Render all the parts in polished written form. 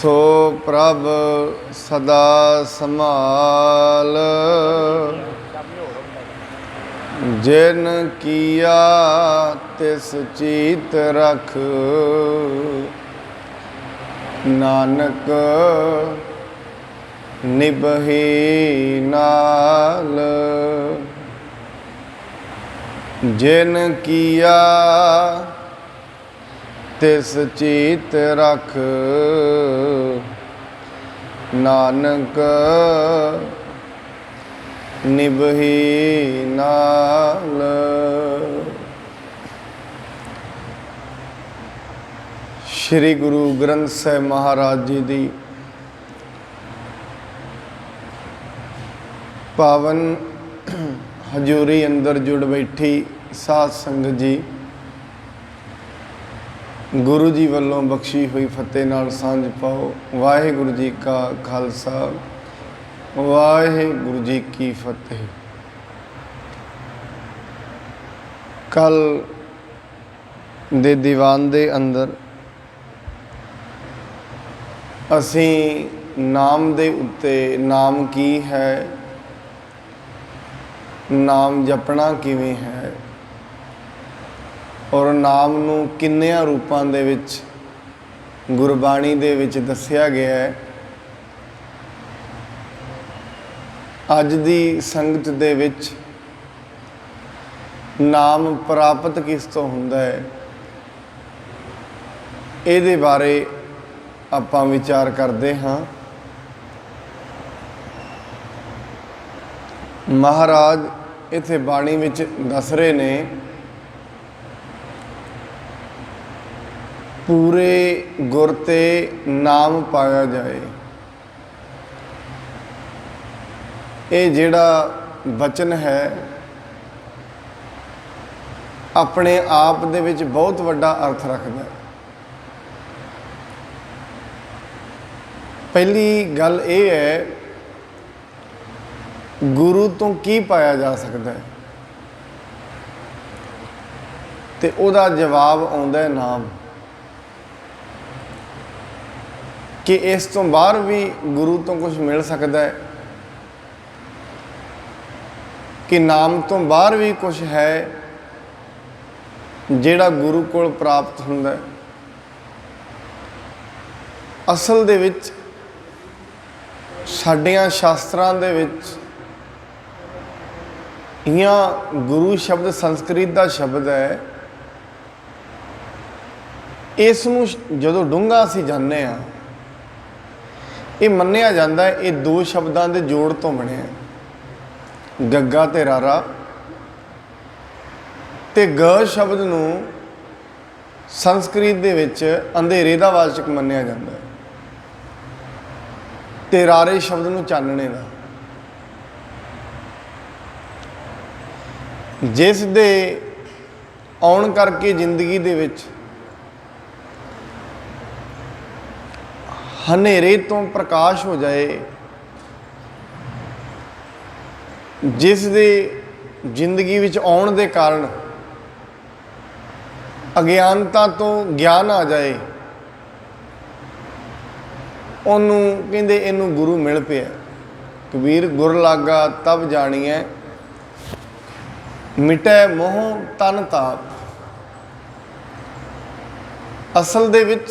सो प्रभ सदा संभाल, जिन किया तिस चीत रख। नानक निभही नाल, जिन किया तिस चीत रख। नानक निभही नाल। श्री गुरु ग्रंथ साहिब महाराज जी दी पावन हजूरी अंदर जुड़ बैठी साध संगत जी, गुरु जी वालों बख्शी हुई फतेह नाल सांझ पाओ। वाहिगुरु जी का खालसा, वाहिगुरु जी की फतेह। कल दे दीवान दे अंदर असी नाम दे उत्ते नाम की है, नाम जपना किवें है और नाम नूं किन्नियां रूपां दे विच गुरबाणी दे विच दस्सिया गया है। अज दी संगत दे विच नाम प्राप्त किस तो हुंदा है, इहदे बारे आपां विचार करते हाँ। महाराज इत्थे बाणी विच दस रहे ने, पूरे गुर ते नाम पाया जाए। ये जिहड़ा वचन है अपने आप दे विच बहुत वड्डा अर्थ रखदा है। पहली गल ये है, गुरु तो की पाया जा सकता है, ते उहदा जवाब आउंदा है नाम। कि इस तो बाहर भी गुरु तो कुछ मिल सकता है, कि नाम तो बाहर भी कुछ है जिहड़ा गुरु कोल प्राप्त हुंदा है। असल दे विच साडियां शास्त्रां दे विच इहां गुरु शब्द संस्कृत का शब्द है। इस नूं जदों डूंघा असीं जाने आ, ये मन्निया जाता है ये दो शब्दों के जोड़ तो बने, गग्गा ते रारा। ते ग शब्द नूं संस्कृत दे विच अंधेरे का वाचक मन्निया जाता है, ते रारे शब्द नूं चानणे का। जिस दे आउण करके जिंदगी दे विच हनेरे तो प्रकाश हो जाए, जिस दे जिंदगी विच आउण दे कारण अज्ञानता तो ज्ञान आ जाए, उन्हों कहते इनू गुरु मिल पिया। कबीर गुर लागा तब जानिए, मिटै मोह तन ताप। असल दे विच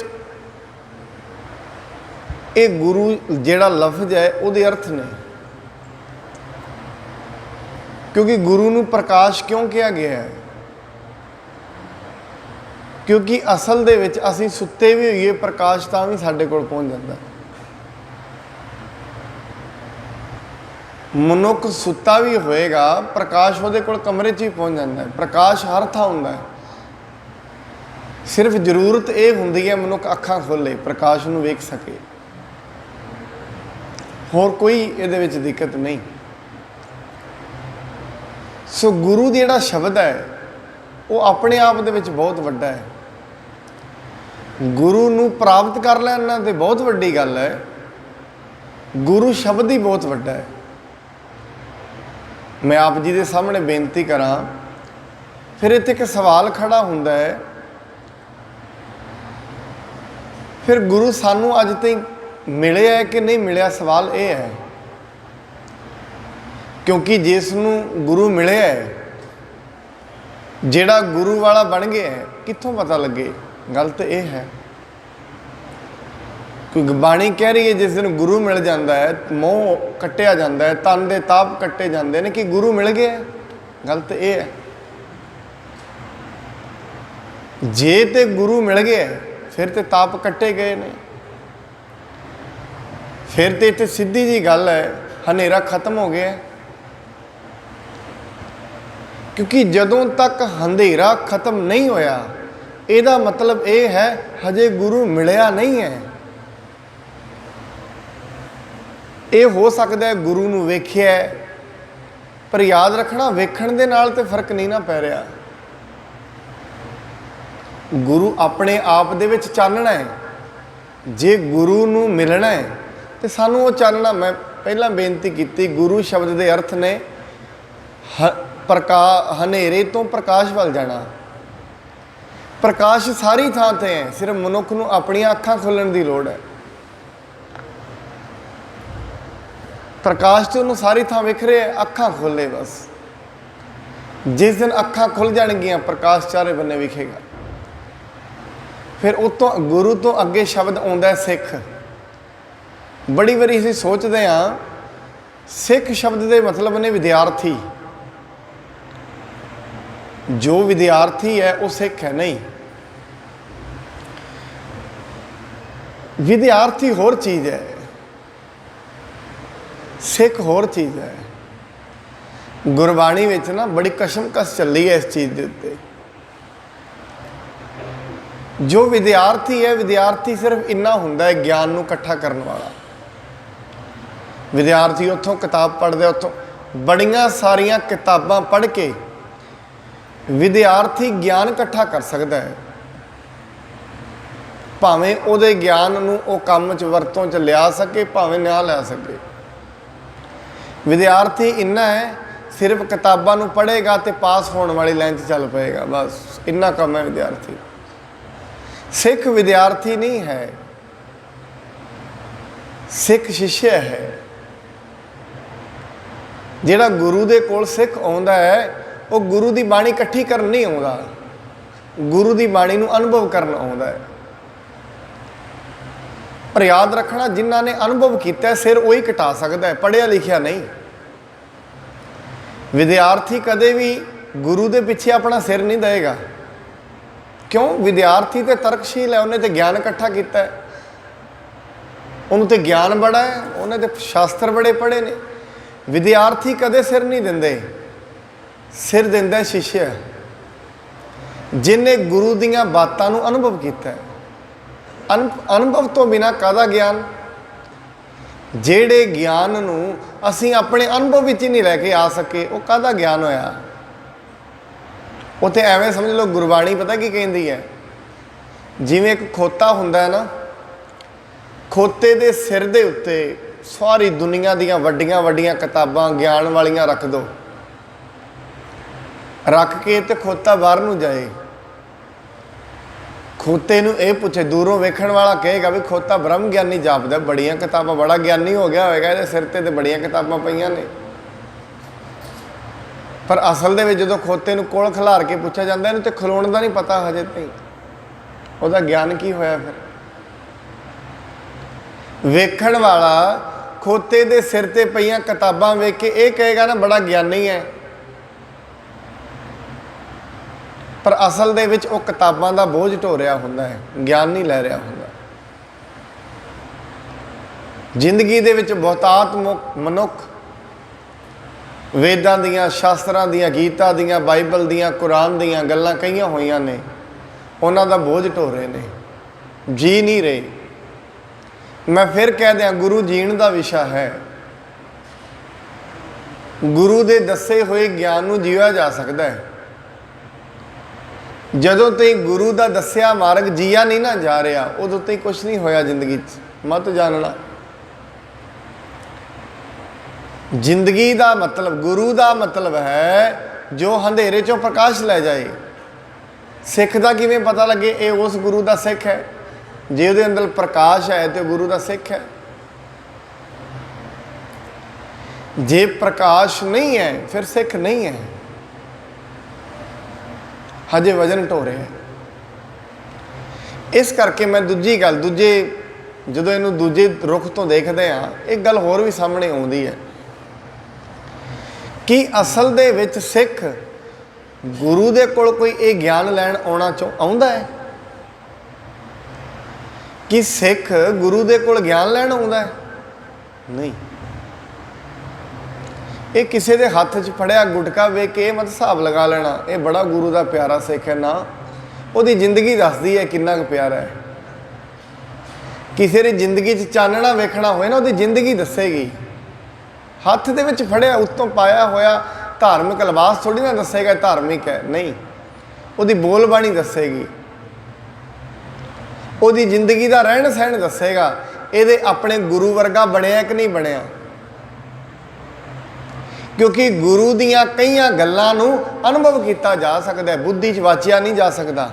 ये गुरु जिहड़ा लफ्ज है उहदे अर्थ ने, क्योंकि गुरु नूं प्रकाश क्यों कहा गया है? क्योंकि असल दे विच असीं सुत्ते भी होईए, प्रकाश तां भी साडे कोल पहुंच जाता है। मनुख सुत्ता भी होएगा, प्रकाश उहदे कोल कमरे 'च ही पहुंच जाता है। प्रकाश हर थां हुंदा है, सिर्फ जरूरत ये हुंदी है मनुख अखां खोले, प्रकाश नूं वेख सके। होर कोई इहदे विच दिक्कत नहीं। सो गुरु जिहड़ा शब्द है वो अपने आप दे विच बहुत वड्डा है। गुरु नूं प्राप्त कर लेना तो बहुत वड्डी गल है, गुरु शब्द ही बहुत वड्डा है। मैं आप जी के सामने बेनती करा, फिर इत्थे एक सवाल खड़ा हुंदा है, फिर गुरु सानू अज तक मिलिया है कि नहीं मिलिया, सवाल ये है। क्योंकि जिसनों गुरु मिले है, जेड़ा गुरु वाला बन गया है, कित्थों पता लगे? गल तो यह है, क्योंकि बाणी कह रही है जिस दिन गुरु मिल जाता है मोह कट्टिया जाता है, तन के ताप कट्टे जाते हैं कि गुरु मिल गया। गल तो यह है, जे ते गुरु मिल गया फिर तो ताप कट्टे गए ने, फिर तो इतने सीधी जी गल है, हनेरा खत्म हो गया। क्योंकि जदों तक अंधेरा खत्म नहीं होया, ਇਹਦਾ मतलब ये है हजे गुरु मिलिया नहीं है। ये हो सकता है गुरु नूं वेखिया है, पर याद रखना वेखण दे नाल ते फर्क नहीं ना पै रहा। गुरु अपने आप दे विच चानना है, जे गुरु नूं मिलना है तो सानू वो चानना। मैं पहला बेनती की, गुरु शब्द के अर्थ ने हनेरे तो प्रकाश वाल जाना। प्रकाश सारी थां ते है, सिर्फ मनुख नूं अपनियां अखां खोलण दी लोड़ है। प्रकाश तो उन्होंने सारी थां विख रहे, अखां खोले बस। जिस दिन अखां खुल जाणगियां प्रकाश चारे बन्ने विखेगा। फिर उतों गुरु तो अगे शब्द आउंदा है सिख। बड़ी बारी असीं सोचते हाँ सिख शब्द के मतलब ने विद्यार्थी, जो विद्यार्थी है वो सिख है। नहीं, विद्यार्थी होर चीज़ है, सिख होर चीज़ है। गुरबाणी विच ना बड़ी कशमकश चली है इस चीज़ के उत्ते। जो विद्यार्थी है, विद्यार्थी सिर्फ इन्ना हुंदा है ज्ञान नूं इकट्ठा करने वाला। विद्यार्थी उत्थों किताब पढ़दे, उत्थों बड़ियां सारियां किताबां पढ़ के विद्यार्थी ज्ञान इकट्ठा कर सकता है। भावें उहदे ज्ञान नूं वो काम च वरतों च लिया सके, भावें ना लिया सके। विद्यार्थी इन्ना है सिर्फ किताबां नूं पढ़ेगा तो पास होने वाली लाइन च चल पाएगा, बस इन्ना कम है विद्यार्थी। सिख विद्यार्थी नहीं है, सिख शिष्य है। जिहड़ा गुरु दे कोल सिख आउंदा है वो गुरु की बाणी इकट्ठी करन नहीं आउंदा, गुरु की बाणी नूं अनुभव करन आउंदा है। पर याद रखना जिन्हां ने अनुभव किया सिर वही कटा सकता है, पढ़िया लिखिया नहीं। विद्यार्थी कदे भी गुरु के पिछे अपना सिर नहीं देगा। क्यों? विद्यार्थी तो तर्कशील है, उन्हें तो ज्ञान इकट्ठा किया है, उन्होंने तो ज्ञान बड़ा है, उन्हें तो शास्त्र बड़े पढ़े ने। विद्यार्थी कदे सिर नहीं देंदे, सिर देंदा शिष्य जिन्हें गुरु दीयां बातां नूं अनुभव किया है। अनुभव तो बिना कादा ज्ञान? जेड़े ज्ञान नूं असीं अपने अनुभव विच ही नहीं लैके आ सके, वो कादा ज्ञान होया? वो तो एवें समझ लो गुरबाणी पता की कहती है, जिवें एक खोता हुंदा है ना, खोते दे सिर दे उत्ते सारी दुनिया दीयां वड्डियां वड्डियां किताबां ज्ञान वालियां रख दो, रख के तो खोता बाहर नूं जाए। खोते नूं ये पूछे, दूरों वेखण वाला कहेगा भी खोता ब्रह्म ज्ञानी जापदा, बड़ियां किताबां, बड़ा ज्ञानी हो गया होएगा, इहदे सिर ते बड़ियां किताबां पईयां ने। पर असल दे विच जदों खोते नूं कोल खिलार के पूछा जाता है, इहनूं ते खलोण दा नहीं पता हजे ताईं, उहदा ज्ञान की होया? फिर वेखण वाला खोते दे सिर ते पईयां किताबां वेख के ये कहेगा ना बड़ा ज्ञानी है, पर असल दे विच वो किताबां दा बोझ ढो रहा हुंदा है, ज्ञान नहीं लै रहा हुंदा। जिंदगी दे विच बहुतात मनुख वेदां दियां, शास्त्रां दियां, गीता दियां, बाइबल दियां, कुरान दियां गल्लां कईयां होईयां ने, उन्हां दा बोझ ढो रहे ने, जी नहीं रहे। मैं फिर कह दियां गुरु जीण दा विशा है। गुरु दे दसे हुए ज्ञान नूं जीया जा सकता है। जदों तई गुरु दा दस्या मार्ग जिया नहीं ना जा रहा, उदों तई कुछ नहीं होया जिंदगी च, मत जानना। जिंदगी दा मतलब, गुरु दा मतलब है जो अंधेरे चों प्रकाश लै जाए। सिख दा किवें पता लगे ये उस गुरु दा सिख है? जे उहदे अंदर प्रकाश है तो गुरु दा सिख है। ਜੇ ਪ੍ਰਕਾਸ਼ ਨਹੀਂ ਹੈ ਫਿਰ ਸਿੱਖ ਨਹੀਂ ਹੈ, ਹਜੇ ਵਜਨ ਢੋ ਰਿਹਾ। ਇਸ ਕਰਕੇ ਮੈਂ ਦੂਜੀ ਗੱਲ, ਜਦੋਂ ਇਹਨੂੰ ਦੂਜੇ ਰੁੱਖ ਤੋਂ ਦੇਖਦੇ ਹਾਂ, ਇੱਕ ਗੱਲ ਹੋਰ ਵੀ ਸਾਹਮਣੇ ਆਉਂਦੀ ਹੈ ਕਿ ਅਸਲ ਦੇ ਵਿੱਚ ਸਿੱਖ ਗੁਰੂ ਦੇ ਕੋਲ ਕੋਈ ਇਹ ਗਿਆਨ ਲੈਣ ਆਉਂਦਾ ਹੈ? ਕਿ ਸਿੱਖ ਗੁਰੂ ਦੇ ਕੋਲ ਗਿਆਨ ਲੈਣ ਆਉਂਦਾ ਹੈ? ਨਹੀਂ। ਇਹ ਕਿਸੇ ਦੇ ਹੱਥ 'ਚ ਫੜਿਆ ਗੁਟਕਾ ਵੇਖ ਕੇ ਇਹ ਮਤ ਹਿਸਾਬ ਲਗਾ ਲੈਣਾ ਇਹ ਬੜਾ ਗੁਰੂ ਦਾ ਪਿਆਰਾ ਸਿੱਖ ਹੈ, ਨਾ। ਉਹਦੀ ਜ਼ਿੰਦਗੀ ਦੱਸਦੀ ਹੈ ਕਿੰਨਾ ਕੁ ਪਿਆਰਾ ਹੈ। ਕਿਸੇ ਦੀ ਜ਼ਿੰਦਗੀ 'ਚ ਚਾਨਣਾ ਵੇਖਣਾ ਹੋਏ ਨਾ, ਉਹਦੀ ਜ਼ਿੰਦਗੀ ਦੱਸੇਗੀ। ਹੱਥ ਦੇ ਵਿੱਚ ਫੜਿਆ ਉੱਤੋਂ ਪਾਇਆ ਹੋਇਆ ਧਾਰਮਿਕ ਲਿਬਾਸ ਥੋੜ੍ਹੀ ਨਾ ਦੱਸੇਗਾ ਧਾਰਮਿਕ ਹੈ, ਨਹੀਂ। ਉਹਦੀ ਬੋਲਬਾਣੀ ਦੱਸੇਗੀ, ਉਹਦੀ ਜ਼ਿੰਦਗੀ ਦਾ ਰਹਿਣ ਸਹਿਣ ਦੱਸੇਗਾ। ਇਹਦੇ ਆਪਣੇ ਗੁਰੂ ਵਰਗਾ ਬਣਿਆ ਕਿ ਨਹੀਂ ਬਣਿਆ। ਕਿਉਂਕਿ ਗੁਰੂ ਦੀਆਂ ਕਈਆਂ ਗੱਲਾਂ ਨੂੰ ਅਨੁਭਵ ਕੀਤਾ ਜਾ ਸਕਦਾ ਹੈ, ਬੁੱਧੀ 'ਚ ਵਾਚਿਆ ਨਹੀਂ ਜਾ ਸਕਦਾ।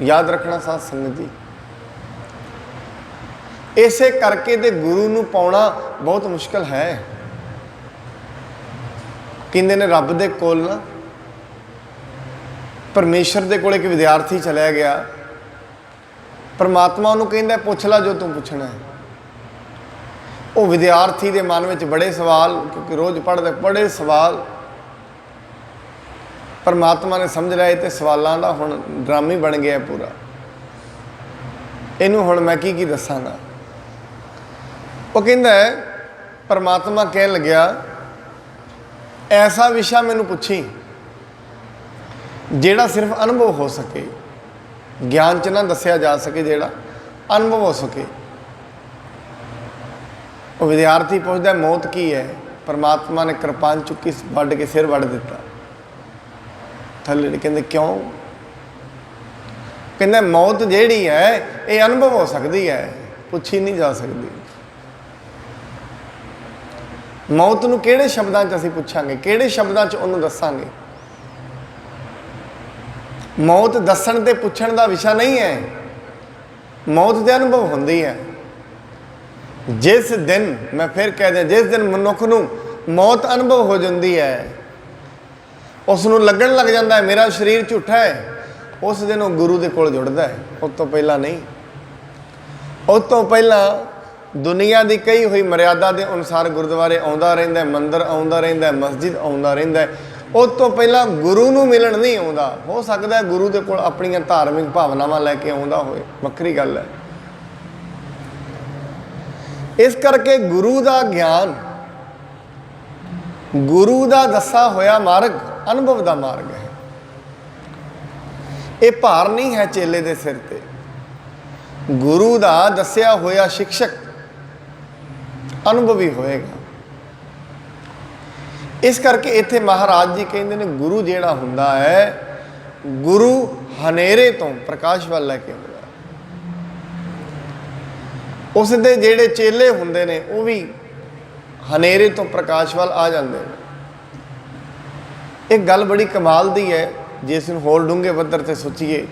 ਯਾਦ ਰੱਖਣਾ ਸਾਧ ਸੰਗਤ ਜੀ। ਇਸੇ ਕਰਕੇ ਤੇ ਗੁਰੂ ਨੂੰ ਪਾਉਣਾ ਬਹੁਤ ਮੁਸ਼ਕਲ ਹੈ। ਕਹਿੰਦੇ ਨੇ ਰੱਬ ਦੇ ਕੋਲ ਨਾ, ਪਰਮੇਸ਼ਰ ਦੇ ਕੋਲ ਇੱਕ ਵਿਦਿਆਰਥੀ ਚਲਿਆ ਗਿਆ। ਪਰਮਾਤਮਾ ਉਹਨੂੰ ਕਹਿੰਦਾ ਪੁੱਛ ਲੈ ਜੋ ਤੂੰ ਪੁੱਛਣਾ ਹੈ। ਉਹ ਵਿਦਿਆਰਥੀ ਦੇ ਮਨ ਵਿੱਚ ਬੜੇ ਸਵਾਲ, ਕਿਉਂਕਿ ਰੋਜ਼ ਪੜ੍ਹਦਾ, ਬੜੇ ਸਵਾਲ। ਪਰਮਾਤਮਾ ਨੇ ਸਮਝ ਲਿਆ ਇਹ ਤੇ ਸਵਾਲਾਂ ਦਾ ਹੁਣ ਡਰਾਮਾ ਬਣ ਗਿਆ ਪੂਰਾ, ਇਹਨੂੰ ਹੁਣ ਮੈਂ ਕੀ ਦੱਸਾਂਗਾ। ਉਹ ਕਹਿੰਦਾ ਪਰਮਾਤਮਾ ਕਹਿਣ ਲੱਗਿਆ ਐਸਾ ਵਿਸ਼ਾ ਮੈਨੂੰ ਪੁੱਛੀ ਜਿਹੜਾ ਸਿਰਫ ਅਨੁਭਵ ਹੋ ਸਕੇ, ਗਿਆਨ 'ਚ ਨਾ ਦੱਸਿਆ ਜਾ ਸਕੇ, ਜਿਹੜਾ ਅਨੁਭਵ ਹੋ ਸਕੇ। ਉਹ ਵਿਦਿਆਰਥੀ ਪੁੱਛਦਾ ਮੌਤ ਕੀ ਹੈ? ਪਰਮਾਤਮਾ ਨੇ ਕਿਰਪਾਨ ਚੁੱਕੀ, ਵੱਢ ਕੇ ਸਿਰ ਵੱਢ ਦਿੱਤਾ ਥੱਲੇ। ਕਹਿੰਦੇ ਕਿਉਂ? ਕਹਿੰਦਾ ਮੌਤ ਜਿਹੜੀ ਹੈ ਇਹ ਅਨੁਭਵ ਹੋ ਸਕਦੀ ਹੈ, ਪੁੱਛੀ ਨਹੀਂ ਜਾ ਸਕਦੀ। ਮੌਤ ਨੂੰ ਕਿਹੜੇ ਸ਼ਬਦਾਂ 'ਚ ਅਸੀਂ ਪੁੱਛਾਂਗੇ, ਕਿਹੜੇ ਸ਼ਬਦਾਂ 'ਚ ਉਹਨੂੰ ਦੱਸਾਂਗੇ? ਮੌਤ ਦੱਸਣ ਤੇ ਪੁੱਛਣ ਦਾ ਵਿਸ਼ਾ ਨਹੀਂ ਹੈ। ਮੌਤ ਦੇ ਅਨੁਭਵ ਹੁੰਦੀ ਹੈ। ਜਿਸ ਦਿਨ, ਮੈਂ ਫਿਰ ਕਹਿ ਦਿਆਂ, ਜਿਸ ਦਿਨ ਮਨੁੱਖ ਨੂੰ ਮੌਤ ਅਨੁਭਵ ਹੋ ਜਾਂਦੀ ਹੈ, ਉਸ ਨੂੰ ਲੱਗਣ ਲੱਗ ਜਾਂਦਾ ਹੈ ਮੇਰਾ ਸਰੀਰ ਝੂਠਾ ਹੈ, ਉਸ ਦਿਨ ਉਹ ਗੁਰੂ ਦੇ ਕੋਲ ਜੁੜਦਾ ਹੈ। ਉਸ ਤੋਂ ਪਹਿਲਾਂ ਨਹੀਂ। ਉਸ ਤੋਂ ਪਹਿਲਾਂ ਦੁਨੀਆ ਦੀ ਕਹੀ ਹੋਈ ਮਰਿਆਦਾ ਦੇ ਅਨੁਸਾਰ ਗੁਰਦੁਆਰੇ ਆਉਂਦਾ ਰਹਿੰਦਾ, ਮੰਦਿਰ ਆਉਂਦਾ ਰਹਿੰਦਾ, ਮਸਜਿਦ ਆਉਂਦਾ ਰਹਿੰਦਾ। ਉਸ ਤੋਂ ਪਹਿਲਾਂ ਗੁਰੂ ਨੂੰ ਮਿਲਣ ਨਹੀਂ ਆਉਂਦਾ। ਹੋ ਸਕਦਾ ਗੁਰੂ ਦੇ ਕੋਲ ਆਪਣੀਆਂ ਧਾਰਮਿਕ ਭਾਵਨਾਵਾਂ ਲੈ ਕੇ ਆਉਂਦਾ ਹੋਵੇ, ਵੱਖਰੀ ਗੱਲ ਹੈ। ਇਸ ਕਰਕੇ ਗੁਰੂ ਦਾ ਗਿਆਨ, ਗੁਰੂ ਦਾ ਦੱਸਾ ਹੋਇਆ ਮਾਰਗ ਅਨੁਭਵ ਦਾ ਮਾਰਗ ਹੈ। ਇਹ ਭਾਰ ਨਹੀਂ ਹੈ ਚੇਲੇ ਦੇ ਸਿਰ ਤੇ। ਗੁਰੂ ਦਾ ਦੱਸਿਆ ਹੋਇਆ ਸ਼ਿਕਸ਼ਕ ਅਨੁਭਵੀ ਹੋਏਗਾ। ਇਸ ਕਰਕੇ ਇੱਥੇ ਮਹਾਰਾਜ ਜੀ ਕਹਿੰਦੇ ਨੇ ਗੁਰੂ ਜਿਹੜਾ ਹੁੰਦਾ ਹੈ, ਗੁਰੂ ਹਨੇਰੇ ਤੋਂ ਪ੍ਰਕਾਸ਼ ਵੱਲ ਲੈ ਕੇ ਆਉਂਦਾ। ਉਸ ਦੇ ਜਿਹੜੇ ਚੇਲੇ ਹੁੰਦੇ ਨੇ ਉਹ ਵੀ ਹਨੇਰੇ ਤੋਂ ਪ੍ਰਕਾਸ਼ ਵੱਲ ਆ ਜਾਂਦੇ ਨੇ। ਇਹ ਗੱਲ ਬੜੀ ਕਮਾਲ ਦੀ ਹੈ ਜੇ ਇਸ ਨੂੰ ਹੋਰ ਡੂੰਘੇ ਪੱਧਰ 'ਤੇ ਸੋਚੀਏ।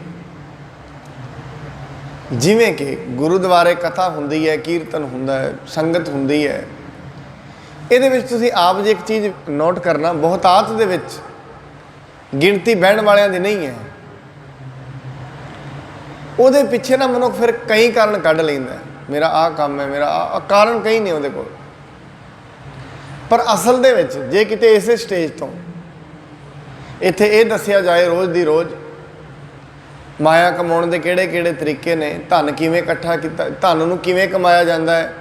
ਜਿਵੇਂ ਕਿ ਗੁਰਦੁਆਰੇ ਕਥਾ ਹੁੰਦੀ ਹੈ, ਕੀਰਤਨ ਹੁੰਦਾ ਹੈ, ਸੰਗਤ ਹੁੰਦੀ ਹੈ। ਇਹਦੇ ਵਿੱਚ ਤੁਸੀਂ ਆਪ ਜੇ ਇੱਕ ਚੀਜ਼ ਨੋਟ ਕਰਨਾ, ਬਹੁਤਾਤ ਦੇ ਵਿੱਚ ਗਿਣਤੀ ਬਹਿਣ ਵਾਲਿਆਂ ਦੀ ਨਹੀਂ ਹੈ। ਉਹਦੇ ਪਿੱਛੇ ਨਾ ਮਨੁੱਖ ਫਿਰ ਕਈ ਕਾਰਨ ਕੱਢ ਲੈਂਦਾ, ਮੇਰਾ ਆਹ ਕੰਮ ਹੈ, ਮੇਰਾ ਆਹ ਕਾਰਨ ਕਈ ਨਹੀਂ ਉਹਦੇ ਕੋਲ। ਪਰ ਅਸਲ ਦੇ ਵਿੱਚ ਜੇ ਕਿਤੇ ਇਸੇ ਸਟੇਜ ਤੋਂ ਇੱਥੇ ਇਹ ਦੱਸਿਆ ਜਾਏ ਰੋਜ਼ ਦੀ ਰੋਜ਼ ਮਾਇਆ ਕਮਾਉਣ ਦੇ ਕਿਹੜੇ ਕਿਹੜੇ ਤਰੀਕੇ ਨੇ, ਧਨ ਕਿਵੇਂ ਇਕੱਠਾ ਕੀਤਾ, ਧਨ ਨੂੰ ਕਿਵੇਂ ਕਮਾਇਆ ਜਾਂਦਾ ਹੈ,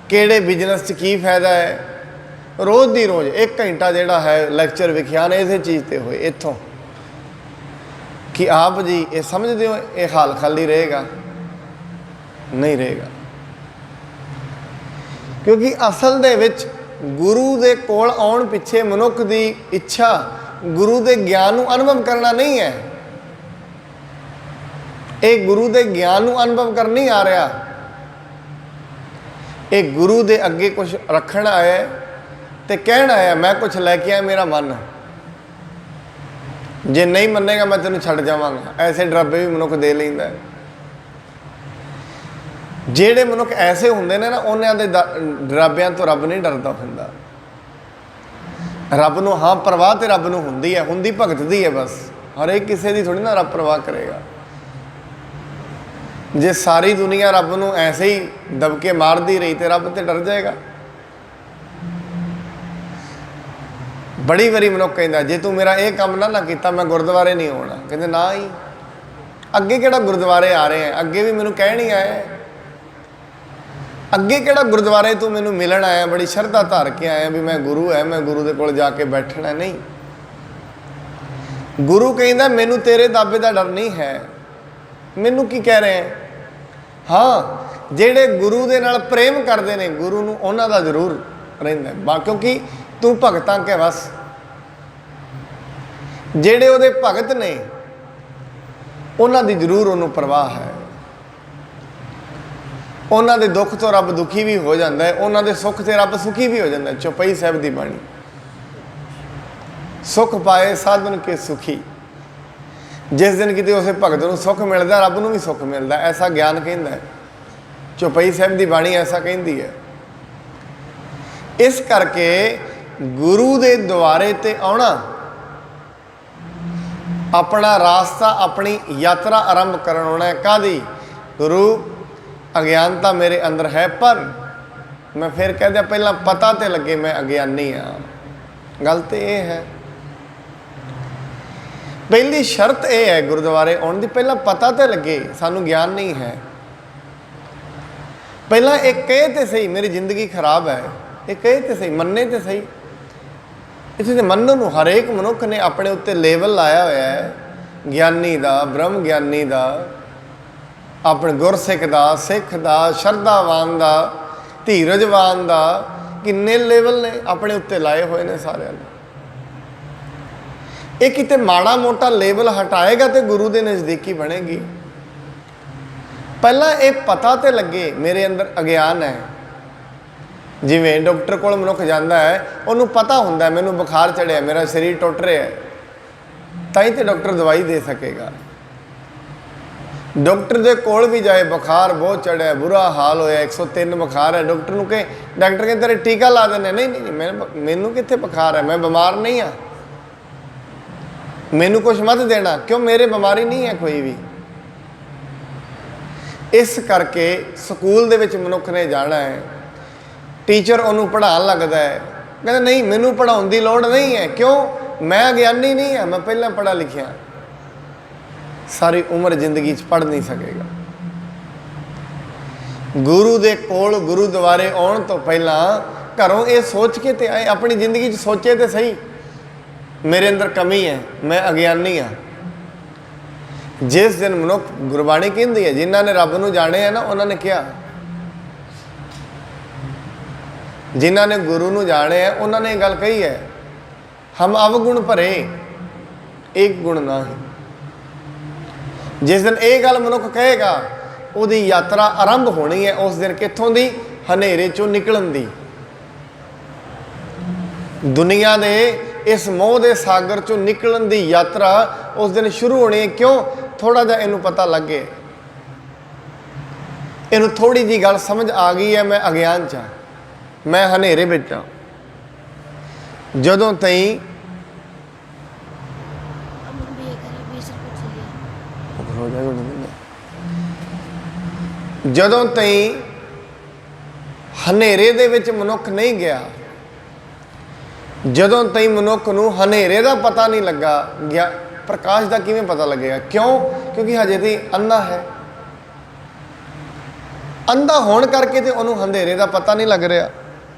ਕਿਹੜੇ ਬਿਜ਼ਨਸ 'ਚ ਕੀ ਫਾਇਦਾ ਹੈ, ਰੋਜ਼ ਦੀ ਰੋਜ਼ 1 ਘੰਟਾ ਜਿਹੜਾ ਹੈ ਲੈਕਚਰ ਵਿਖਿਆਨ ਇਸੇ ਚੀਜ਼ 'ਤੇ ਹੋਏ, ਇੱਥੋਂ ਕਿ ਆਪ ਜੀ ਇਹ ਸਮਝਦੇ ਹੋ ਇਹ ਹਾਲ ਖਾਲੀ ਰਹੇਗਾ? ਨਹੀਂ ਰਹੇਗਾ। ਕਿਉਂਕਿ ਅਸਲ ਦੇ ਵਿੱਚ ਗੁਰੂ ਦੇ ਕੋਲ ਆਉਣ ਪਿੱਛੇ ਮਨੁੱਖ ਦੀ ਇੱਛਾ ਗੁਰੂ ਦੇ ਗਿਆਨ ਨੂੰ ਅਨੁਭਵ ਕਰਨਾ ਨਹੀਂ ਹੈ। ਇਹ ਗੁਰੂ ਦੇ ਗਿਆਨ ਨੂੰ ਅਨੁਭਵ ਕਰ ਨਹੀਂ ਆ ਰਿਹਾ। ਇਹ ਗੁਰੂ ਦੇ ਅੱਗੇ ਕੁਝ ਰੱਖਣ ਆਇਆ ਤੇ ਕਹਿਣ ਆਇਆ ਮੈਂ ਕੁਝ ਲੈ ਕੇ ਆਇਆ, ਮੇਰਾ ਮਨ ਜੇ ਨਹੀਂ ਮੰਨੇਗਾ ਮੈਂ ਤੈਨੂੰ ਛੱਡ ਜਾਵਾਂਗਾ। ਐਸੇ ਡਰਾਬੇ ਵੀ ਮਨੁੱਖ ਦੇ ਲੈਂਦਾ ਹੈ। ਜਿਹੜੇ ਮਨੁੱਖ ਐਸੇ ਹੁੰਦੇ ਨੇ ਨਾ, ਉਹਨਾਂ ਦੇ ਡਰਾਬਿਆਂ ਤੋਂ ਰੱਬ ਨਹੀਂ ਡਰਦਾ ਹੁੰਦਾ। ਰੱਬ ਨੂੰ ਹਾਂ ਪਰਵਾਹ ਤੇ ਰੱਬ ਨੂੰ ਹੁੰਦੀ ਹੈ, ਹੁੰਦੀ ਭਗਤ ਦੀ ਹੈ ਬਸ। ਹਰੇਕ ਕਿਸੇ ਦੀ ਥੋੜੀ ਨਾ ਰੱਬ ਪਰਵਾਹ ਕਰੇਗਾ। ਜੇ ਸਾਰੀ ਦੁਨੀਆ ਰੱਬ ਨੂੰ ਐਸੇ ਹੀ ਦਬਕੇ ਮਾਰਦੀ ਰਹੀ ਤੇ ਰੱਬ ਤੇ ਡਰ ਜਾਏਗਾ। ਬੜੀ ਵਾਰੀ ਮਨੁੱਖ ਕਹਿੰਦਾ ਜੇ ਤੂੰ ਮੇਰਾ ਇਹ ਕੰਮ ਨਾ ਕੀਤਾ ਮੈਂ ਗੁਰਦੁਆਰੇ ਨਹੀਂ ਆਉਣਾ। ਕਹਿੰਦੇ ਨਾ ਹੀ, ਅੱਗੇ ਕਿਹੜਾ ਗੁਰਦੁਆਰੇ ਆ ਰਹੇ ਆ, ਅੱਗੇ ਵੀ ਮੈਨੂੰ ਕਹਿਣ ਹੀ ਆਇਆ, ਅੱਗੇ ਕਿਹੜਾ ਗੁਰਦੁਆਰੇ ਤੂੰ ਮੈਨੂੰ ਮਿਲਣ ਆਇਆ, ਬੜੀ ਸ਼ਰਧਾ ਧਾਰ ਕੇ ਆਇਆ ਵੀ ਮੈਂ ਗੁਰੂ ਹੈ, ਮੈਂ ਗੁਰੂ ਦੇ ਕੋਲ ਜਾ ਕੇ ਬੈਠਣਾ। ਨਹੀਂ, ਗੁਰੂ ਕਹਿੰਦਾ ਮੈਨੂੰ ਤੇਰੇ ਦਾਬੇ ਦਾ ਡਰ ਨਹੀਂ ਹੈ। ਮੈਨੂੰ ਕੀ ਕਹਿ ਰਹੇ ਹੈ? ਹਾਂ, ਜਿਹੜੇ ਗੁਰੂ ਦੇ ਨਾਲ ਪ੍ਰੇਮ ਕਰਦੇ ਨੇ ਗੁਰੂ ਨੂੰ, ਉਹਨਾਂ ਦਾ ਜ਼ਰੂਰ ਰਹਿੰਦਾ ਕਿਉਂਕਿ ਤੂੰ ਭਗਤਾਂ ਕੇ ਵਸ। ਜਿਹੜੇ ਉਹਦੇ ਭਗਤ ਨੇ ਉਹਨਾਂ ਦੀ ਜ਼ਰੂਰ ਉਹਨੂੰ ਪਰਵਾਹ ਹੈ। ਉਹਨਾਂ ਦੇ ਦੁੱਖ ਤੋਂ ਰੱਬ ਦੁਖੀ ਵੀ ਹੋ ਜਾਂਦਾ ਹੈ, ਉਹਨਾਂ ਦੇ ਸੁੱਖ ਤੇ ਰੱਬ ਸੁਖੀ ਵੀ ਹੋ ਜਾਂਦਾ। ਚੌਪਈ ਸਾਹਿਬ ਦੀ ਬਾਣੀ, ਸੁੱਖ ਪਾਏ ਸਾਧਨ ਕੇ ਸੁਖੀ। ਜਿਸ ਦਿਨ ਕਿਤੇ ਉਸੇ ਭਗਤ ਨੂੰ ਸੁੱਖ ਮਿਲਦਾ, ਰੱਬ ਨੂੰ ਵੀ ਸੁੱਖ ਮਿਲਦਾ, ਐਸਾ ਗਿਆਨ ਕਹਿੰਦਾ ਹੈ। ਚੌਪਈ ਸਾਹਿਬ ਦੀ ਬਾਣੀ ਐਸਾ ਕਹਿੰਦੀ ਹੈ। ਇਸ ਕਰਕੇ ਗੁਰੂ ਦੇ ਦੁਆਰੇ ਤੇ ਆਉਣਾ, ਆਪਣਾ ਰਾਸਤਾ, ਆਪਣੀ ਯਾਤਰਾ ਆਰੰਭ ਕਰਨ ਆਉਣਾ। ਕਾਹਦੀ? ਗੁਰੂ ਅਗਿਆਨਤਾ ਮੇਰੇ ਅੰਦਰ ਹੈ, ਪਰ ਮੈਂ ਫਿਰ ਕਹਿ ਦਿਆਂ ਪਹਿਲਾਂ ਪਤਾ ਤੇ ਲੱਗੇ ਮੈਂ ਅਗਿਆਨੀ ਹਾਂ। ਗੱਲ ਤੇ ਇਹ ਹੈ, ਪਹਿਲੀ ਸ਼ਰਤ ਇਹ ਹੈ ਗੁਰਦੁਆਰੇ ਆਉਣ ਦੀ, ਪਹਿਲਾਂ ਪਤਾ ਤੇ ਲੱਗੇ ਸਾਨੂੰ ਗਿਆਨ ਨਹੀਂ ਹੈ। ਪਹਿਲਾਂ ਇਹ ਕਹੇ ਤੇ ਸਹੀ ਮੇਰੀ ਜ਼ਿੰਦਗੀ ਖਰਾਬ ਹੈ, ਇਹ ਕਹੇ ਤੇ ਸਹੀ, ਮੰਨੇ ਤੇ ਸਹੀ। ਇੱਥੇ ਤੇ ਮੰਨਣ ਨੂੰ ਹਰੇਕ ਮਨੁੱਖ ਨੇ ਆਪਣੇ ਉੱਤੇ ਲੇਬਲ ਲਾਇਆ ਹੋਇਆ ਹੈ, ਗਿਆਨੀ ਦਾ, ਬ੍ਰਹਮ ਗਿਆਨੀ ਦਾ, ਆਪਣੇ ਗੁਰਸਿੱਖ ਦਾ, ਸਿੱਖ ਦਾ, ਸ਼ਰਧਾਵਾਨ ਦਾ, ਧੀਰਜਵਾਨ ਦਾ, ਕਿੰਨੇ ਲੇਬਲ ਨੇ ਆਪਣੇ ਉੱਤੇ ਲਾਏ ਹੋਏ ਨੇ ਸਾਰਿਆਂ ਨੇ। ਇਹ ਕਿਤੇ ਮਾੜਾ ਮੋਟਾ ਲੇਬਲ ਹਟਾਏਗਾ ਤੇ ਗੁਰੂ ਦੇ ਨਜ਼ਦੀਕੀ ਬਣੇਗੀ। ਪਹਿਲਾਂ ਇਹ ਪਤਾ ਤੇ ਲੱਗੇ ਮੇਰੇ ਅੰਦਰ ਅਗਿਆਨ ਹੈ। ਜਿਵੇਂ ਡਾਕਟਰ ਕੋਲ ਮਨੁੱਖ ਜਾਂਦਾ ਹੈ, ਉਹਨੂੰ ਪਤਾ ਹੁੰਦਾ ਮੈਨੂੰ ਬੁਖਾਰ ਚੜਿਆ, ਮੇਰਾ ਸਰੀਰ ਟੁੱਟ ਰਿਹਾ ਹੈ, ਤਾਂ ਹੀ ਤੇ ਡਾਕਟਰ ਦਵਾਈ ਦੇ ਸਕੇਗਾ। ਡਾਕਟਰ ਦੇ ਕੋਲ ਵੀ ਜਾਏ, ਬੁਖਾਰ ਬਹੁਤ ਚੜਿਆ, ਬੁਰਾ ਹਾਲ ਹੋਇਆ, 103 ਬੁਖਾਰ ਹੈ, ਡਾਕਟਰ ਨੂੰ ਕਹੇ, ਡਾਕਟਰ ਕਹਿੰਦੇ ਤੇਰੇ ਟੀਕਾ ਲਾ ਦਿੰਦੇ। ਨਹੀਂ ਨਹੀਂ, ਮੈਨੂੰ ਕਿੱਥੇ ਬੁਖਾਰ ਹੈ, ਮੈਂ ਬਿਮਾਰ ਨਹੀਂ ਹਾਂ, ਮੈਨੂੰ ਕੁਛ ਮਤ ਦੇਣਾ। ਕਿਉਂ? ਮੇਰੇ ਬਿਮਾਰੀ ਨਹੀਂ ਹੈ ਕੋਈ ਵੀ। ਇਸ ਕਰਕੇ ਸਕੂਲ ਦੇ ਵਿੱਚ ਮਨੁੱਖ ਨੇ ਜਾਣਾ ਹੈ, ਟੀਚਰ ਉਹਨੂੰ ਪੜ੍ਹਾਉਣ ਲੱਗਦਾ ਹੈ, ਕਹਿੰਦਾ ਨਹੀਂ ਮੈਨੂੰ ਪੜ੍ਹਾਉਣ ਦੀ ਲੋੜ ਨਹੀਂ ਹੈ। ਕਿਉਂ? ਮੈਂ ਗਿਆਨੀ ਨਹੀਂ ਹਾਂ, ਮੈਂ ਪਹਿਲਾਂ ਪੜ੍ਹਾ ਲਿਖਿਆ। ਸਾਰੀ ਉਮਰ ਜ਼ਿੰਦਗੀ 'ਚ ਪੜ੍ਹ ਨਹੀਂ ਸਕੇਗਾ। ਗੁਰੂ ਦੇ ਕੋਲ, ਗੁਰੂ ਦੁਆਰੇ ਆਉਣ ਤੋਂ ਪਹਿਲਾਂ ਘਰੋਂ ਇਹ ਸੋਚ ਕੇ ਤੇ ਆਏ, ਆਪਣੀ ਜ਼ਿੰਦਗੀ 'ਚ ਸੋਚੇ ਤੇ ਸਹੀ ਮੇਰੇ ਅੰਦਰ ਕਮੀ ਹੈ, ਮੈਂ ਅਗਿਆਨੀ ਹਾਂ। ਜਿਸ ਦਿਨ ਮਨੁੱਖ, ਗੁਰਬਾਣੀ ਕਹਿੰਦੀ ਹੈ ਜਿਨ੍ਹਾਂ ਨੇ ਰੱਬ ਨੂੰ ਜਾਣਿਆ ਨਾ, ਉਹਨਾਂ ਨੇ ਕਿਹਾ, ਜਿਨ੍ਹਾਂ ਨੇ ਗੁਰੂ ਨੂੰ ਜਾਣਿਆ ਉਹਨਾਂ ਨੇ ਇਹ ਗੱਲ ਕਹੀ ਹੈ, ਹਮ ਅਵਗੁਣ ਭਰੇ ਇੱਕ ਗੁਣ ਨਾਹੀਂ। ਜਿਸ ਦਿਨ ਇਹ ਗੱਲ ਮਨੁੱਖ ਕਹੇਗਾ, ਉਹਦੀ ਯਾਤਰਾ ਆਰੰਭ ਹੋਣੀ ਹੈ। ਉਸ ਦਿਨ ਕਿੱਥੋਂ ਦੀ? ਹਨੇਰੇ ਚੋਂ ਨਿਕਲਣ ਦੀ। ਦੁਨੀਆ ਦੇ ਇਸ ਮੋਹ ਦੇ ਸਾਗਰ ਚੋਂ ਨਿਕਲਣ ਦੀ ਯਾਤਰਾ ਉਸ ਦਿਨ ਸ਼ੁਰੂ ਹੋਣੀ ਹੈ। ਕਿਉਂ? ਥੋੜਾ ਜਿਹਾ ਇਹਨੂੰ ਪਤਾ ਲੱਗੇ, ਇਹਨੂੰ ਥੋੜੀ ਜਿਹੀ ਗੱਲ ਸਮਝ ਆ ਗਈ ਹੈ, ਮੈਂ ਅਗਿਆਨ 'ਚ ਹਾਂ, ਮੈਂ ਹਨੇਰੇ ਵਿੱਚ ਹਾਂ। ਜਦੋਂ ਤਾਈਂ ਜਦੋਂ ਤਾਈਂ ਹਨੇਰੇ ਦੇ ਵਿੱਚ ਮਨੁੱਖ ਨਹੀਂ ਗਿਆ, ਜਦੋਂ ਤਾਈਂ ਮਨੁੱਖ ਨੂੰ ਹਨੇਰੇ ਦਾ ਪਤਾ ਨਹੀਂ ਲੱਗਾ, ਪ੍ਰਕਾਸ਼ ਦਾ ਕਿਵੇਂ ਪਤਾ ਲੱਗੇਗਾ? ਕਿਉਂ? ਕਿਉਂਕਿ ਹਜੇ ਤੇ ਅੰਧਾ ਹੈ। ਅੰਧਾ ਹੋਣ ਕਰਕੇ ਤੇ ਉਹਨੂੰ ਹਨੇਰੇ ਦਾ ਪਤਾ ਨਹੀਂ ਲੱਗ ਰਿਹਾ।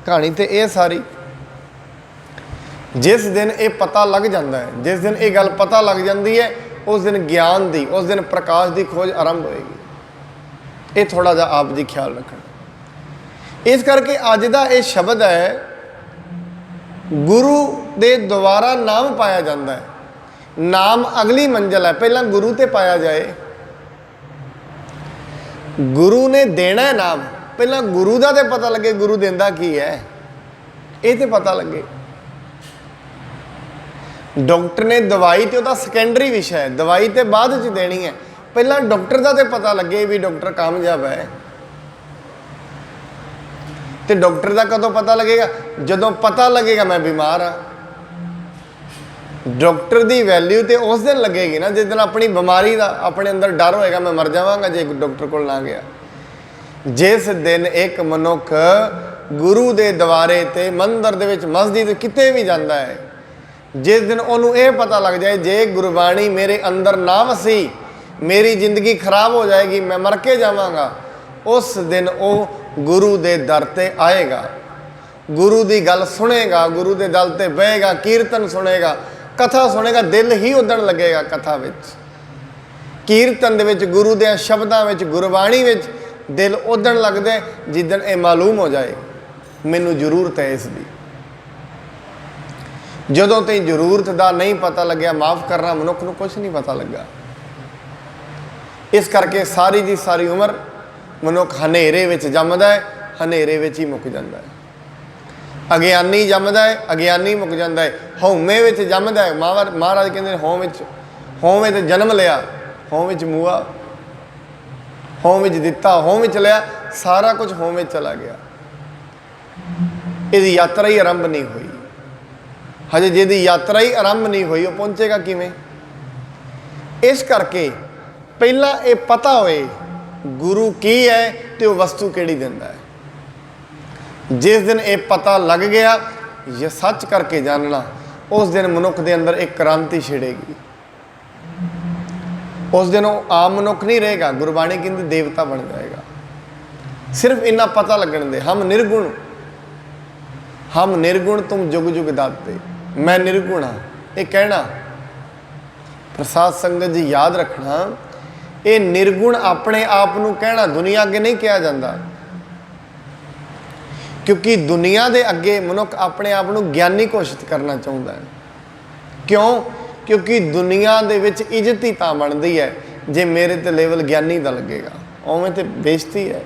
ਕਹਾਣੀ ਤੇ ਇਹ ਸਾਰੀ, ਜਿਸ ਦਿਨ ਇਹ ਪਤਾ ਲੱਗ ਜਾਂਦਾ ਹੈ, ਜਿਸ ਦਿਨ ਇਹ ਗੱਲ ਪਤਾ ਲੱਗ ਜਾਂਦੀ ਹੈ, ਉਸ ਦਿਨ ਗਿਆਨ ਦੀ, ਉਸ ਦਿਨ ਪ੍ਰਕਾਸ਼ ਦੀ ਖੋਜ ਆਰੰਭ ਹੋਏਗੀ। ਇਹ ਥੋੜਾ ਜਿਹਾ ਆਪ ਜੀ ਖਿਆਲ ਰੱਖਣਾ। ਇਸ ਕਰਕੇ ਅੱਜ ਦਾ ਇਹ ਸ਼ਬਦ ਹੈ, ਗੁਰੂ ਦੇ ਦੁਆਰਾ ਨਾਮ ਪਾਇਆ ਜਾਂਦਾ ਹੈ। ਨਾਮ ਅਗਲੀ ਮੰਜ਼ਿਲ ਹੈ, ਪਹਿਲਾਂ ਗੁਰੂ ਤੇ ਪਾਇਆ ਜਾਏ। ਗੁਰੂ ਨੇ ਦੇਣਾ ਹੈ ਨਾਮ, ਪਹਿਲਾਂ ਗੁਰੂ ਦਾ ਤੇ ਪਤਾ ਲੱਗੇ, ਗੁਰੂ ਦਿੰਦਾ ਕੀ ਹੈ ਇਹ ਤੇ ਪਤਾ ਲੱਗੇ। ਡਾਕਟਰ ਨੇ ਦਵਾਈ ਤੇ ਉਹਦਾ ਸੈਕੰਡਰੀ ਵਿਸ਼ਾ ਹੈ, ਦਵਾਈ ਤੇ ਬਾਅਦ 'ਚ ਦੇਣੀ ਹੈ। ਪਹਿਲਾਂ ਡਾਕਟਰ ਦਾ ਤੇ ਪਤਾ ਲੱਗੇ ਵੀ ਡਾਕਟਰ ਕਾਮਯਾਬ ਹੈ। तो डॉक्टर का कदों पता लगेगा? जदों पता लगेगा मैं बीमार हाँ। डॉक्टर की वैल्यू तो उस दिन लगेगी ना जिस दिन अपनी बीमारी का अपने अंदर डर होएगा, मैं मर जावांगा जे डॉक्टर को ना गया। जिस दिन एक मनुख गुरु के दवारे ते मंदिर दे विच मस्जिद किते भी जाता है, जिस दिन उन्होंने ये पता लग जाए जे गुरबाणी मेरे अंदर ना वसी मेरी जिंदगी खराब हो जाएगी, मैं मर के जावांगा, उस दिन वो गुरु के दर ते आएगा, गुरु की गल सुनेगा, गुरु के दल ते बहेगा, कीर्तन सुनेगा, कथा सुनेगा, दिल ही उदण लगेगा। कथा विच कीर्तन दे विच गुरु के शब्दों में गुरबाणी में दिल उदण लगता है। जिस दिन ये मालूम हो जाए मैनू जरूरत है इसकी, जदों तक जरूरत का नहीं पता लग्या माफ़ करना मनुख नूं कुछ नहीं पता लगा। इस करके सारी जी सारी उम्र मनुख हनेरे विच जमदा है, हनेरे विच ही मुक जाता है। अगियानी जमदा है, अगियानी मुक जाता है। हौमे विच जमदा है। महाराज कहते हों विच जन्म लिया, हों विच मूआ, हों विच दिता, हों विच लिया, सारा कुछ हों विच चला गया। इसकी यात्रा ही आरंभ नहीं हुई। हजे जिहदी यात्रा ही आरंभ नहीं हुई वो पहुँचेगा किवें? इस करके पहला ये पता होए गुरु की है तो वस्तु किहड़ी दिंदा है। जिस दिन ये पता लग गया ये सच करके जानना, उस दिन मनुख के अंदर एक क्रांति छिड़ेगी। उस दिन वो आम मनुख नहीं रहेगा, गुरबाणी कहती देवता बन जाएगा। सिर्फ इन्ना पता लगन दे, हम निर्गुण तुम जुग जुग दाते, मैं निर्गुण हाँ। ये कहना प्रसाद संगत जी याद रखना, ये निर्गुण अपने आप को कहना, दुनिया अगे नहीं कहा जाता। क्योंकि दुनिया के अगे मनुख अपने आप को ज्ञानी घोषित करना चाहता है। क्यों? क्योंकि दुनिया दे विच इज्जत ही तां बनती है जे मेरे ते लेवल ज्ञानी का लगेगा, उवें तो बेइज्जती है।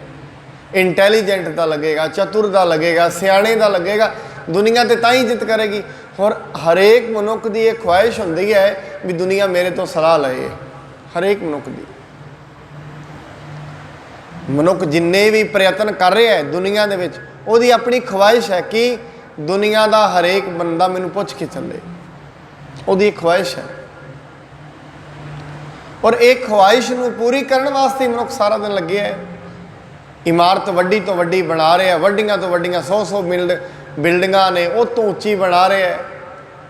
इंटैलीजेंट का लगेगा, चतुर का लगेगा, सियाणे का लगेगा, दुनिया तो तां इज्जत करेगी। और हरेक मनुख की एक ख्वाहिश होंदी है भी दुनिया मेरे तो सलाह लए। हरेक मनुख की, मनुख जिन्ने भी प्रयत्न कर रहे हैं दुनिया दे विच, उहदी अपनी ख्वाहिश है कि दुनिया का हरेक बंदा मैनू पुछ के चले, उहदी एक ख्वाहिश है। और एक ख्वाहिश नूं पूरी करने वास्ते मनुख सारा दिन लगे है। इमारत वड्डी तो वड्डी बना रहे हैं, वड्डियां तो वड्डियां 100 बिल्डिंगां ने, उस तो उच्ची बना रहे हैं।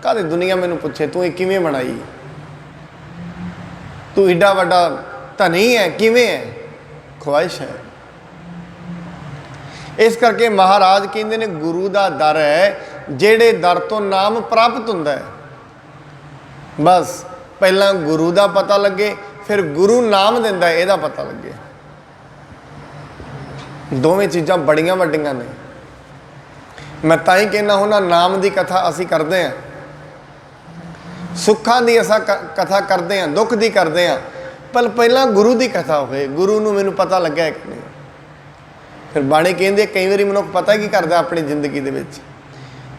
कहते दुनिया मैनू पुछे तू किवें बनाई, तू एडा वड्डा धनी है, किवें है? ख्वाहिश है। इस करके महाराज कहते हैं गुरु का दर है जेड़े दर तो नाम प्राप्त होंदा है। बस पहला गुरु का पता लगे, फिर गुरु नाम दिंदा है, ਇਹਦਾ पता लगे। दोवें चीज़ां बड़ियां वड्डियां ने। मैं तां कहना हुंदा नाम की कथा असी करते हैं, सुखां की असा कथा करते हैं, दुख की करते हैं, पर पहला गुरु की कथा होए, गुरु नूं मैनूं पता लग्या है कि नहीं। फिर बाणी कहंदे कई बारी मनुख पता की करदा अपनी जिंदगी दे विच,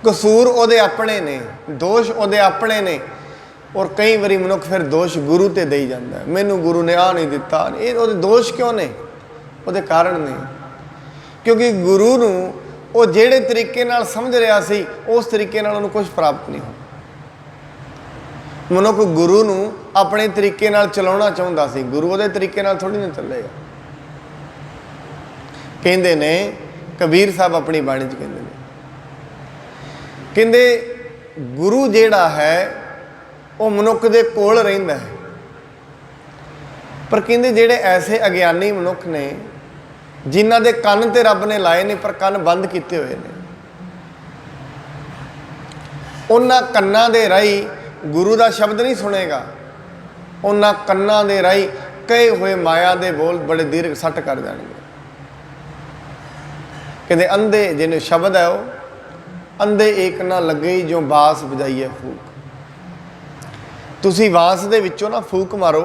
कसूर उहदे अपने ने, दोष उहदे अपने ने। और कई बारी मनुख फिर दोष गुरु ते दई जांदा है, मैनूं गुरु ने आ नहीं दिता, ये उहदे दोष क्यों ने? उहदे कारण ने। क्योंकि गुरु नूं वो जिहड़े तरीके नाल समझ रहा सी उस तरीके नाल उहनूं कुछ प्राप्त नहीं हो। मनुख गुरु नूं अपने तरीके नाल चलाउणा चाहुंदा सी, गुरु उहदे तरीके नाल थोड़ी ना चलेगा। कहंदे ने कबीर साहब अपनी बाणी च कहंदे ने, कहंदे गुरु जिहड़ा है वो मनुख दे कोल रहिंदा है, पर कहंदे जिहड़े ऐसे अगियानी मनुख ने जिन्हां दे कंन ते रब ने लाए ने पर कंन बंद किए हुए ने, उन्हां कन्नां दे राही गुरु का शब्द नहीं सुनेगा, उन्हां कन्नां दे राही कहे हुए माया दे बोल बड़े दीर्घ सट कर जाएंगे। कहते अंधे जिन्हें शब्द है वो अंधे एक ना लगे जो बास बजाइए फूक। तुसी वास दे विचों ना फूक मारो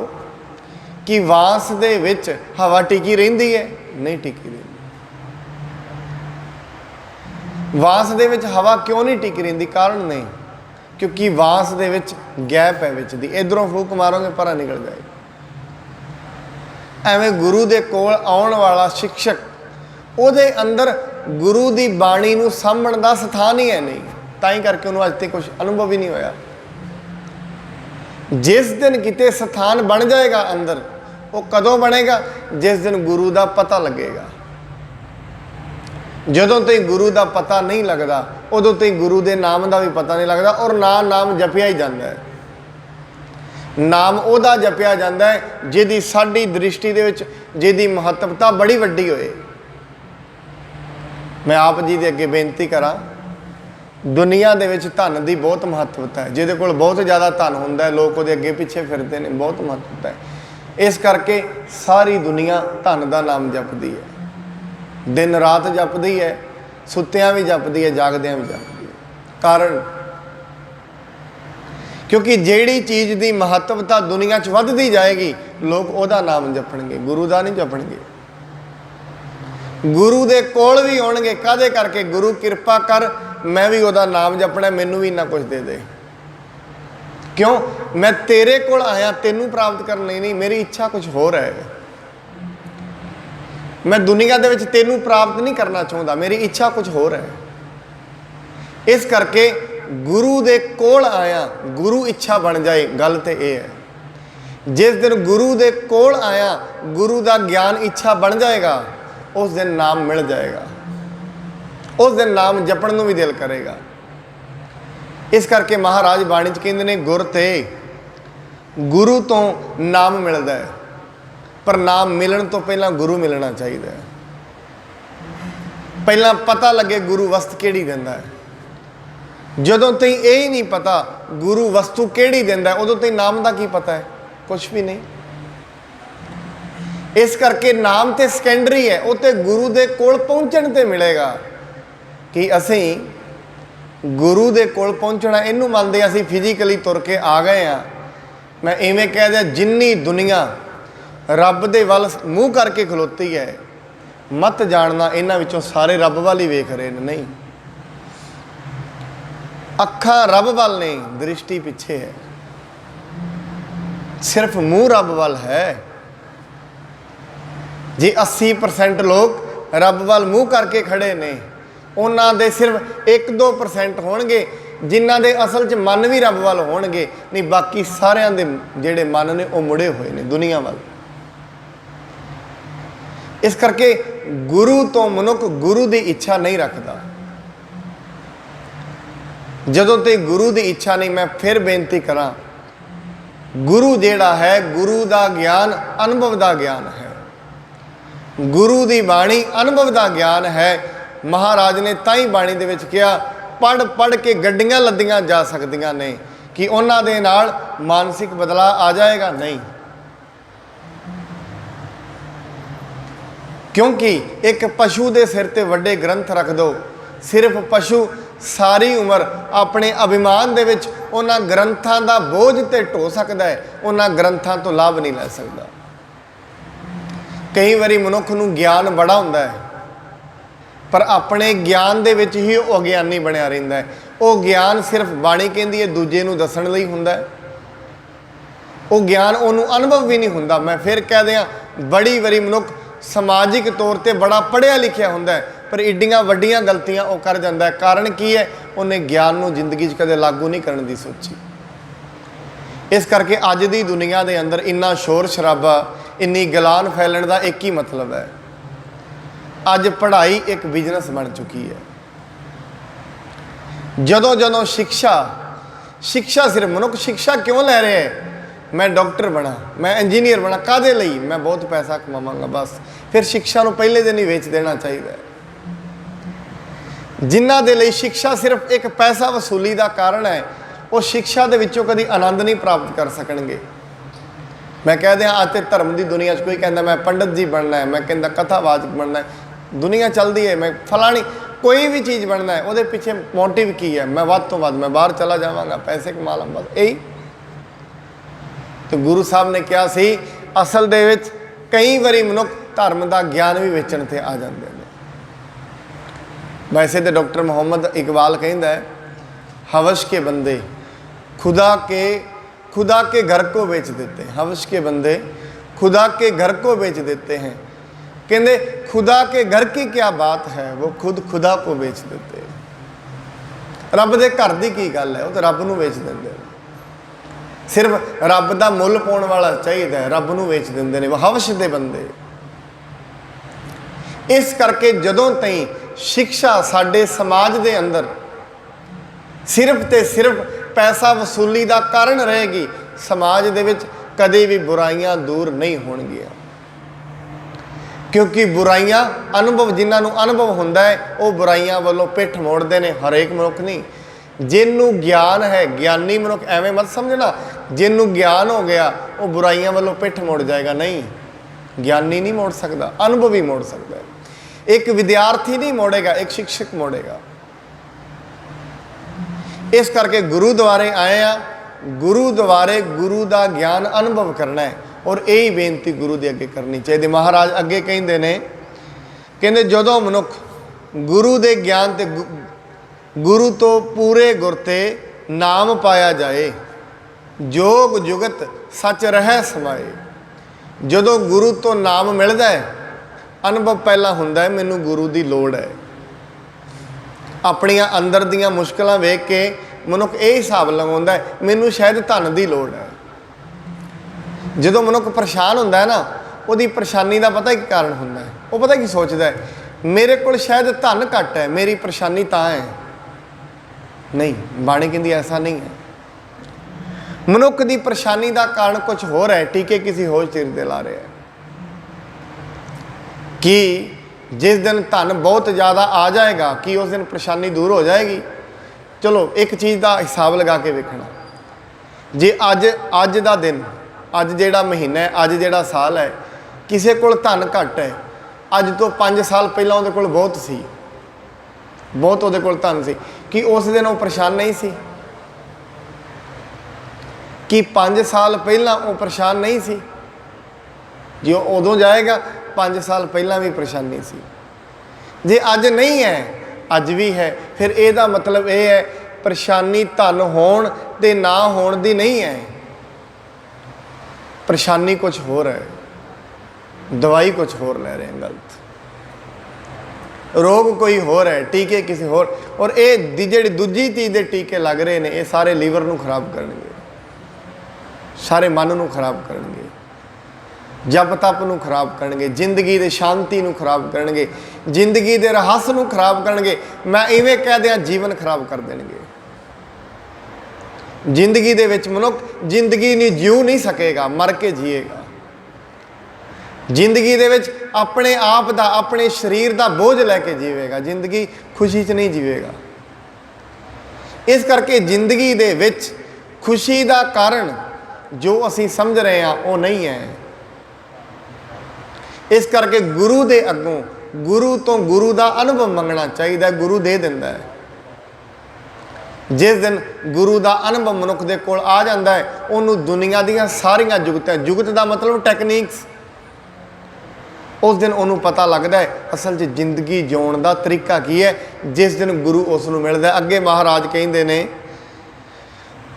कि वास दे विच हवा टिकी रहिंदी है, नहीं टिकी रहिंदी। वास दे विच हवा क्यों नहीं टिकी रहिंदी? कारण नहीं, क्योंकि वास दे विच गैप है विच दी, इधरों फूक मारोगे परा निकल जाएगा। एवें गुरु दे कोल आउण वाला शिक्षक उहदे अंदर गुरु की बाणी नूं सामभण का स्थान ही है नहीं, ताई करके उन्होंने अज तक कुछ अनुभव ही नहीं होया। जिस दिन किते स्थान बन जाएगा अंदर, वो कदों बनेगा? जिस दिन गुरु का पता लगेगा। जदों तक गुरु का पता नहीं लगता, उदों तक गुरु के नाम का भी पता नहीं लगता, और ना नाम जपिया ही जाता है। नाम उहदा जपिया जाता है जिहदी साडी दृष्टि दे विच जिहदी महत्वता बड़ी वड्डी होए। मैं आप जी दे अगे बेनती करा, दुनिया दे विच धन की बहुत महत्वता है। जिहदे कोल बहुत ज़्यादा धन हुंदा है, लोग उहदे अगे पिछे फिरते हैं, बहुत महत्वता है। इस करके सारी दुनिया धन का नाम जपदी है, दिन रात जपदी है, सुत्तियां भी जपदी है, जागदियां भी जपदी है। कारण क्योंकि जिहड़ी चीज़ की महत्वता दुनिया च वधदी जाएगी, लोग उहदा नाम जपणगे, गुरु का नहीं जपणगे। गुरु दे कोल भी आउणगे, काहदे करके? गुरु किरपा कर, मैं भी उहदा नाम जपना, मैनू भी इन्ना कुछ दे दे। क्यों? मैं तेरे कोल आया तेनू प्राप्त करने नहीं, मेरी इच्छा कुछ होर है। मैं दुनिया दे विच तेनू प्राप्त नहीं करना चाहता, मेरी इच्छा कुछ होर है। इस करके गुरु दे कोल आया, गुरु इच्छा बन जाए, गल ते ये है। जिस दिन गुरु दे कोल आया, गुरु का ज्ञान इच्छा बन जाएगा, उस दिन नाम मिल जाएगा, उस दिन नाम जपण नूं भी दिल करेगा। इस करके महाराज बाणी च कहंदे ने, गुर ते गुरु तो नाम मिलता है, पर नाम मिलन तो पहला गुरु मिलना चाहिए। पहला पता लगे गुरु वस्तु केड़ी दिंदा है। जदों तई यही नहीं पता गुरु वस्तु केड़ी दिंदा है, उदों तई नाम का की पता है? कुछ भी नहीं। इस करके नाम तो सैकेंडरी है, वो तो गुरु दे कोल पहुँचण ते मिलेगा। कि असीं गुरु दे कोल पहुँचना इनू मनदे असीं फिजिकली तुर के आ गए हाँ। मैं इवें कह दिया, जिन्नी दुनिया रब दे वल मूँह करके खलोती है, मत जानना इन्हां विचों सारे रब वाल ही वेख रहे हैं। नहीं, अखां रब वाल नहीं, दृष्टि पिछे है, सिर्फ मूँह रब वाल है। जे 80% लोग रब वाल मूँह करके खड़े ने, उन्हां दे सिर्फ 1-2% होणगे जिन्हां दे असल च मन भी रब वाल होणगे, नहीं बाकी सारियां दे जिहड़े मन ने वो मुड़े हुए ने दुनिया वाल। इस करके गुरु तो मनुख गुरु की इच्छा नहीं रखता। जदों तक गुरु की इच्छा नहीं, मैं फिर बेनती करा, गुरु जिहड़ा है, गुरु का ज्ञान अनुभव का ज्ञान है। गुरु की बाणी अनुभव का ज्ञान है। महाराज ने ताई बाणी दे विच कहा, पढ़ पढ़ के गड्डियां लद्दियां जा सकदियां ने, कि उन्हां दे नाल मानसिक बदलाव आ जाएगा? नहीं। क्योंकि एक पशु के सिर ते वड्डे ग्रंथ रख दो, सिर्फ पशु सारी उम्र अपने अभिमान दे विच उन्हां ग्रंथां दा बोझ ते ढो सकदा है, उन्हां ग्रंथां तो लाभ नहीं लै सकदा। कई बारी मनुख नूं ज्ञान बड़ा हुंदा है, पर अपने ज्ञान दे विच ही वो अज्ञानी बनिया रहिंदा है। वो ज्ञान सिर्फ बाणी कहंदी है दूजे नूं दसण लई हुंदा है, वो ज्ञान उन्होंने अनुभव भी नहीं हुंदा। मैं फिर कह दियाँ, बड़ी बारी मनुख समाजिक तौर पर बड़ा पढ़िया लिखिया हुंदा है, पर एडियां वड्डियां गलतियां वो कर जाता है। कारण की है? उन्हें ज्ञान नूं जिंदगी च कदे लागू नहीं करने की सोची। इस करके अज दी दुनिया दे अंदर इन्ना शोर शराबा, इन्नी गलान फैलण का एक ही मतलब है, अज पढ़ाई एक बिजनेस बन चुकी है। जदों जदों शिक्षा सिर्फ मनुख शिक्षा क्यों लै रहे हैं? मैं डॉक्टर बना, मैं इंजीनियर बना, कादे लई? मैं बहुत पैसा कमावांगा, बस। फिर शिक्षा नूं पहले दिन ही वेच देना चाहिए। जिन्हां दे लई शिक्षा सिर्फ एक पैसा वसूली का कारण है, वो शिक्षा दे विचों कभी आनंद नहीं प्राप्त कर सकणगे। मैं कह दिया, आज तो धर्म की दुनिया कोई कहता मैं पंडित जी बनना है, मैं कहता कथावाचक बनना है, दुनिया चलती है, मैं फलानी कोई भी चीज़ बनना है, वो पिछे मोटिव की है? मैं वध तो वध मैं बाहर चला जावांगा, पैसे कमा लूँ, बस यही। तो गुरु साहब ने कहा सी, असल दे विच कई बारी मनुख धर्म का ज्ञान भी वेचण ते आ जाते हैं। वैसे तो डॉक्टर मुहम्मद इकबाल कहता है, हवश के बंदे खुदा के घर को बेच देते हैं। हवश के बंदे खुदा के घर को बेच देते हैं। कहते खुदा के घर की क्या बात है, वो खुद खुदा को बेच देते। रब दे घर की की गल है, वो तो रब नूं बेच देंगे। सिर्फ रब दा मुल पाउण वाला चाहिए, रब नूं बेच देंगे ने हवश दे बंदे। इस करके जदों ताईं शिक्षा साडे समाज दे अंदर सिर्फ ते सिर्फ पैसा वसूली का कारण रहेगी, समाज दे विच कदे भी बुराइयां दूर नहीं होणगियां। क्योंकि बुराइयां अनुभव जिन्होंने अनुभव होंदा है वो बुराइयां वालों पिठ मोड़ते हैं। हरेक मनुख नहीं, जिन्हों ज्ञान है, ज्ञानी मनुख एवं मत समझना जिन्हों ज्ञान हो गया वो बुराइयां वालों पिठ मोड़ जाएगा। नहीं, ज्ञानी नहीं मोड़ सकता, अनुभवी मोड़ सकता है। एक विद्यार्थी नहीं मोड़ेगा, एक शिक्षक मोड़ेगा। इस करके गुरु द्वारे आए हैं, गुरु द्वारे गुरु का ज्ञान अनुभव करना है और यही बेनती गुरु के अगे करनी चाहिए। महाराज अगे कहते हैं, कहते जदों मनुख गुरु के ज्ञान ते गुरु तो पूरे गुर ते नाम पाया जाए, जोग जुगत सच रह समाए। जदों गुरु तो नाम मिलता है, अनुभव पहला हुंदा है मैनू गुरु की लोड़ है। अपनियां अंदर दियां मुश्किलां वेख के मनुख ये हिसाब लगाउंदा है मैनू शायद धन की लोड़ है। जदों मनुख परेशान हुंदा है ना, उहदी परेशानी का पता की कारण हुंदा है, वो पता की सोचता है मेरे को शायद धन घट है, मेरी परेशानी तां है। नहीं, बाणी कहंदी ऐसा नहीं है। मनुख की परेशानी का कारण कुछ होर है, टीके किसी होर चीज़ ते ला रहा है कि जिस दिन धन बहुत ज़्यादा आ जाएगा कि उस दिन परेशानी दूर हो जाएगी। चलो एक चीज़ का हिसाब लगा के वेखना, जे अज का दिन, अज जिहड़ा महीना है, अज जिहड़ा साल है, किसी को धन घट है, अज तो 5 साल पहला उहदे कोल बहुत सी, बहुत उहदे कोल धन सी, कि उस दिन वो परेशान नहीं सी? कि 5 साल पहला वो परेशान नहीं सी? जो उदों जाएगा 5 साल पहला भी परेशानी सी। जे अज नहीं है, अज भी है, फिर ਇਹਦਾ मतलब ये है परेशानी धन होण ते ना होण दी नहीं है। परेशानी कुछ होर है, दवाई कुछ होर ले रहे हैं, गलत रोग कोई होर है, टीके किसी होर। और ये जिहड़ी दूजी चीज़ के टीके लग रहे हैं, ये सारे लीवर नूं खराब करनगे, सारे मन नूं खराब करनगे, जप तप नूं खराब करनगे, जिंदगी दे शांति नूं खराब करनगे, जिंदगी दे रहस नूं खराब करनगे। मैं इवें कह दियां जीवन खराब कर देणगे। जिंदगी दे विच मनुख जिंदगी नहीं जीव नहीं सकेगा, मर के जिएगा। जिंदगी दे विच अपने आप दा, अपने शरीर दा बोझ लैके जीवेगा, जिंदगी खुशी च नहीं जीवेगा। इस करके जिंदगी दे विच खुशी दा कारण जो असीं समझ रहे हैं वो नहीं है। इस करके गुरु दे अगों गुरु तो गुरु का अनुभव मंगना चाहिए, गुरु दे दिंदा है। जिस दिन गुरु का अनुभव मनुख दे कोल आ जाता है, उन्होंने दुनिया दी सारियां जुगतां, जुगत का मतलब टेक्नीक्स, उस दिन उन्होंने पता लगता है असल च जिंदगी जीउण का तरीका की है। जिस दिन गुरु उसनूं मिलदा है। अगे महाराज कहते हैं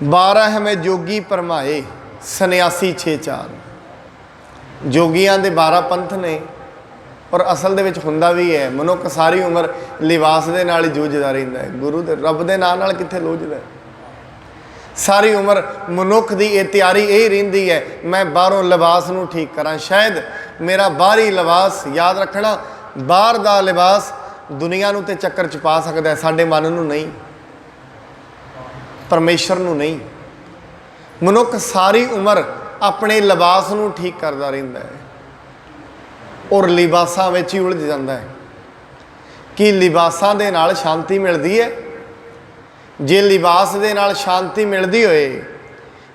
12 में जोगी परमाए सन्यासी 6 4। जोगियां दे 12 पंथ ने, और असल दे विच हुंदा भी है मनुख सारी उम्र लिबास दे नाल ही जूझदा रहिंदा है, गुरु दे रब दे नाल कित्थे लूझदा है। सारी उम्र मनुख की ये तैयारी यही रहिंदी है मैं बाहरों लिबास नूं ठीक करां, शायद मेरा बाहरी लिबास, याद रखना बाहर दा लिबास दुनिया नूं ते चक्कर च पा सकदा है, साडे मन नूं नहीं, परमेश्वर नूं नहीं। मनुख सारी उम्र अपने लिबास नूं ठीक करता रहिंदा है और लिबासां विच ही उलझ जाता है कि लिबासां दे नाल शांति मिलती है। जे लिबास दे नाल शांति मिलती होए,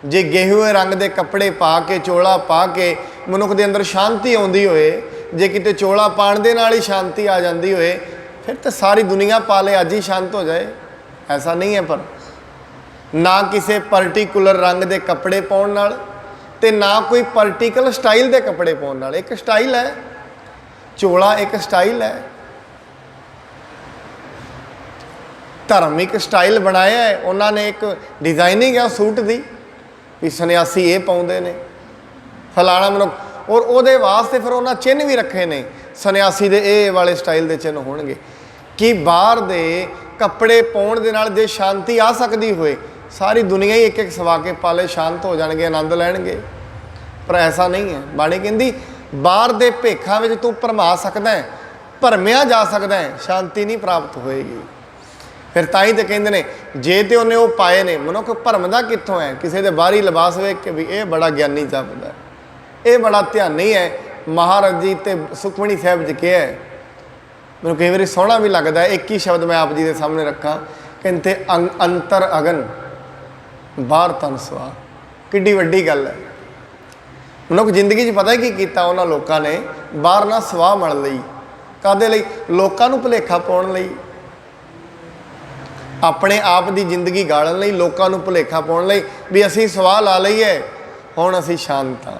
जे गेहूए रंग दे कपड़े पा के, चोला पा के मनुख दे अंदर शांति आउंदी होए, जे किते चोला पाण दे नाल ही शांति आ जाती होए, फिर तो सारी दुनिया पा ले अज ही शांत हो जाए, ऐसा नहीं है। पर ना किसी पर्टिकुलर रंग दे कपड़े पाउण नाल ते ना कोई पर्टिकुलर स्टाइल दे कपड़े पाउण नाल। एक स्टाइल है, चोला एक स्टाइल है, धार्मिक स्टाइल बनाया है उन्होंने, एक डिजाइनिंग है सूट की भी सन्यासी ये पाउंदे ने फलाना मनुख, और वो वास्ते फिर उन्होंने चिन्ह भी रखे ने। ਸੰਨਿਆਸੀ ਦੇ ਇਹ ਵਾਲੇ ਸਟਾਈਲ ਦੇ ਚਿੰਨ੍ਹ ਹੋਣਗੇ ਕਿ ਬਾਹਰ ਦੇ ਕੱਪੜੇ ਪਾਉਣ ਦੇ ਨਾਲ ਜੇ ਸ਼ਾਂਤੀ ਆ ਸਕਦੀ ਹੋਏ ਸਾਰੀ ਦੁਨੀਆ ਹੀ ਇੱਕ ਇੱਕ ਸਵਾ ਕੇ ਪਾਲੇ ਸ਼ਾਂਤ ਹੋ ਜਾਣਗੇ, ਆਨੰਦ ਲੈਣਗੇ। ਪਰ ਐਸਾ ਨਹੀਂ ਹੈ। ਬਾਣੀ ਕਹਿੰਦੀ ਬਾਹਰ ਦੇ ਭੇਖਾਂ ਵਿੱਚ ਤੂੰ ਭਰਮਾ ਸਕਦਾ ਹੈ, ਭਰਮਿਆ ਜਾ ਸਕਦਾ ਹੈ, ਸ਼ਾਂਤੀ ਨਹੀਂ ਪ੍ਰਾਪਤ ਹੋਏਗੀ। ਫਿਰ ਤਾਂ ਹੀ ਤਾਂ ਕਹਿੰਦੇ ਨੇ ਜੇ ਤੇ ਉਹਨੇ ਉਹ ਪਾਏ ਨੇ, ਮਨੁੱਖ ਭਰਮਦਾ ਕਿੱਥੋਂ ਹੈ? ਕਿਸੇ ਦੇ ਬਾਹਰੀ ਲਿਬਾਸ ਵੇਖ ਕੇ ਵੀ ਇਹ ਬੜਾ ਗਿਆਨੀ ਜਾਪਦਾ, ਇਹ ਬੜਾ ਧਿਆਨੀ ਹੈ। ਮਹਾਰਾਜ ਜੀ ਤੇ ਸੁਖਮਣੀ ਸਾਹਿਬ ਜੀ ਕਿਹਾ ਹੈ, ਮੈਨੂੰ ਕਈ ਵਾਰੀ ਸੋਹਣਾ ਵੀ ਲੱਗਦਾ। ਇੱਕ ਹੀ ਸ਼ਬਦ ਮੈਂ ਆਪ ਜੀ ਦੇ ਸਾਹਮਣੇ ਰੱਖਾਂ, ਕਹਿੰਦੇ ਅੰਤਰ ਅਗਨ ਬਾਹਰ ਤਨ ਸਵਾ। ਕਿੱਡੀ ਵੱਡੀ ਗੱਲ ਹੈ। ਮਨੁੱਖ ਜ਼ਿੰਦਗੀ 'ਚ ਪਤਾ ਕੀ ਕੀਤਾ ਉਹਨਾਂ ਲੋਕਾਂ ਨੇ? ਬਾਹਰ ਨਾ ਸਵਾਹ ਮਲ ਲਈ। ਕਾਹਦੇ ਲਈ? ਲੋਕਾਂ ਨੂੰ ਭੁਲੇਖਾ ਪਾਉਣ ਲਈ, ਆਪਣੇ ਆਪ ਦੀ ਜ਼ਿੰਦਗੀ ਗਾਲਣ ਲਈ, ਲੋਕਾਂ ਨੂੰ ਭੁਲੇਖਾ ਪਾਉਣ ਲਈ ਵੀ ਅਸੀਂ ਸਵਾਹ ਲਾ ਲਈਏ, ਹੁਣ ਅਸੀਂ ਸ਼ਾਂਤ ਹਾਂ।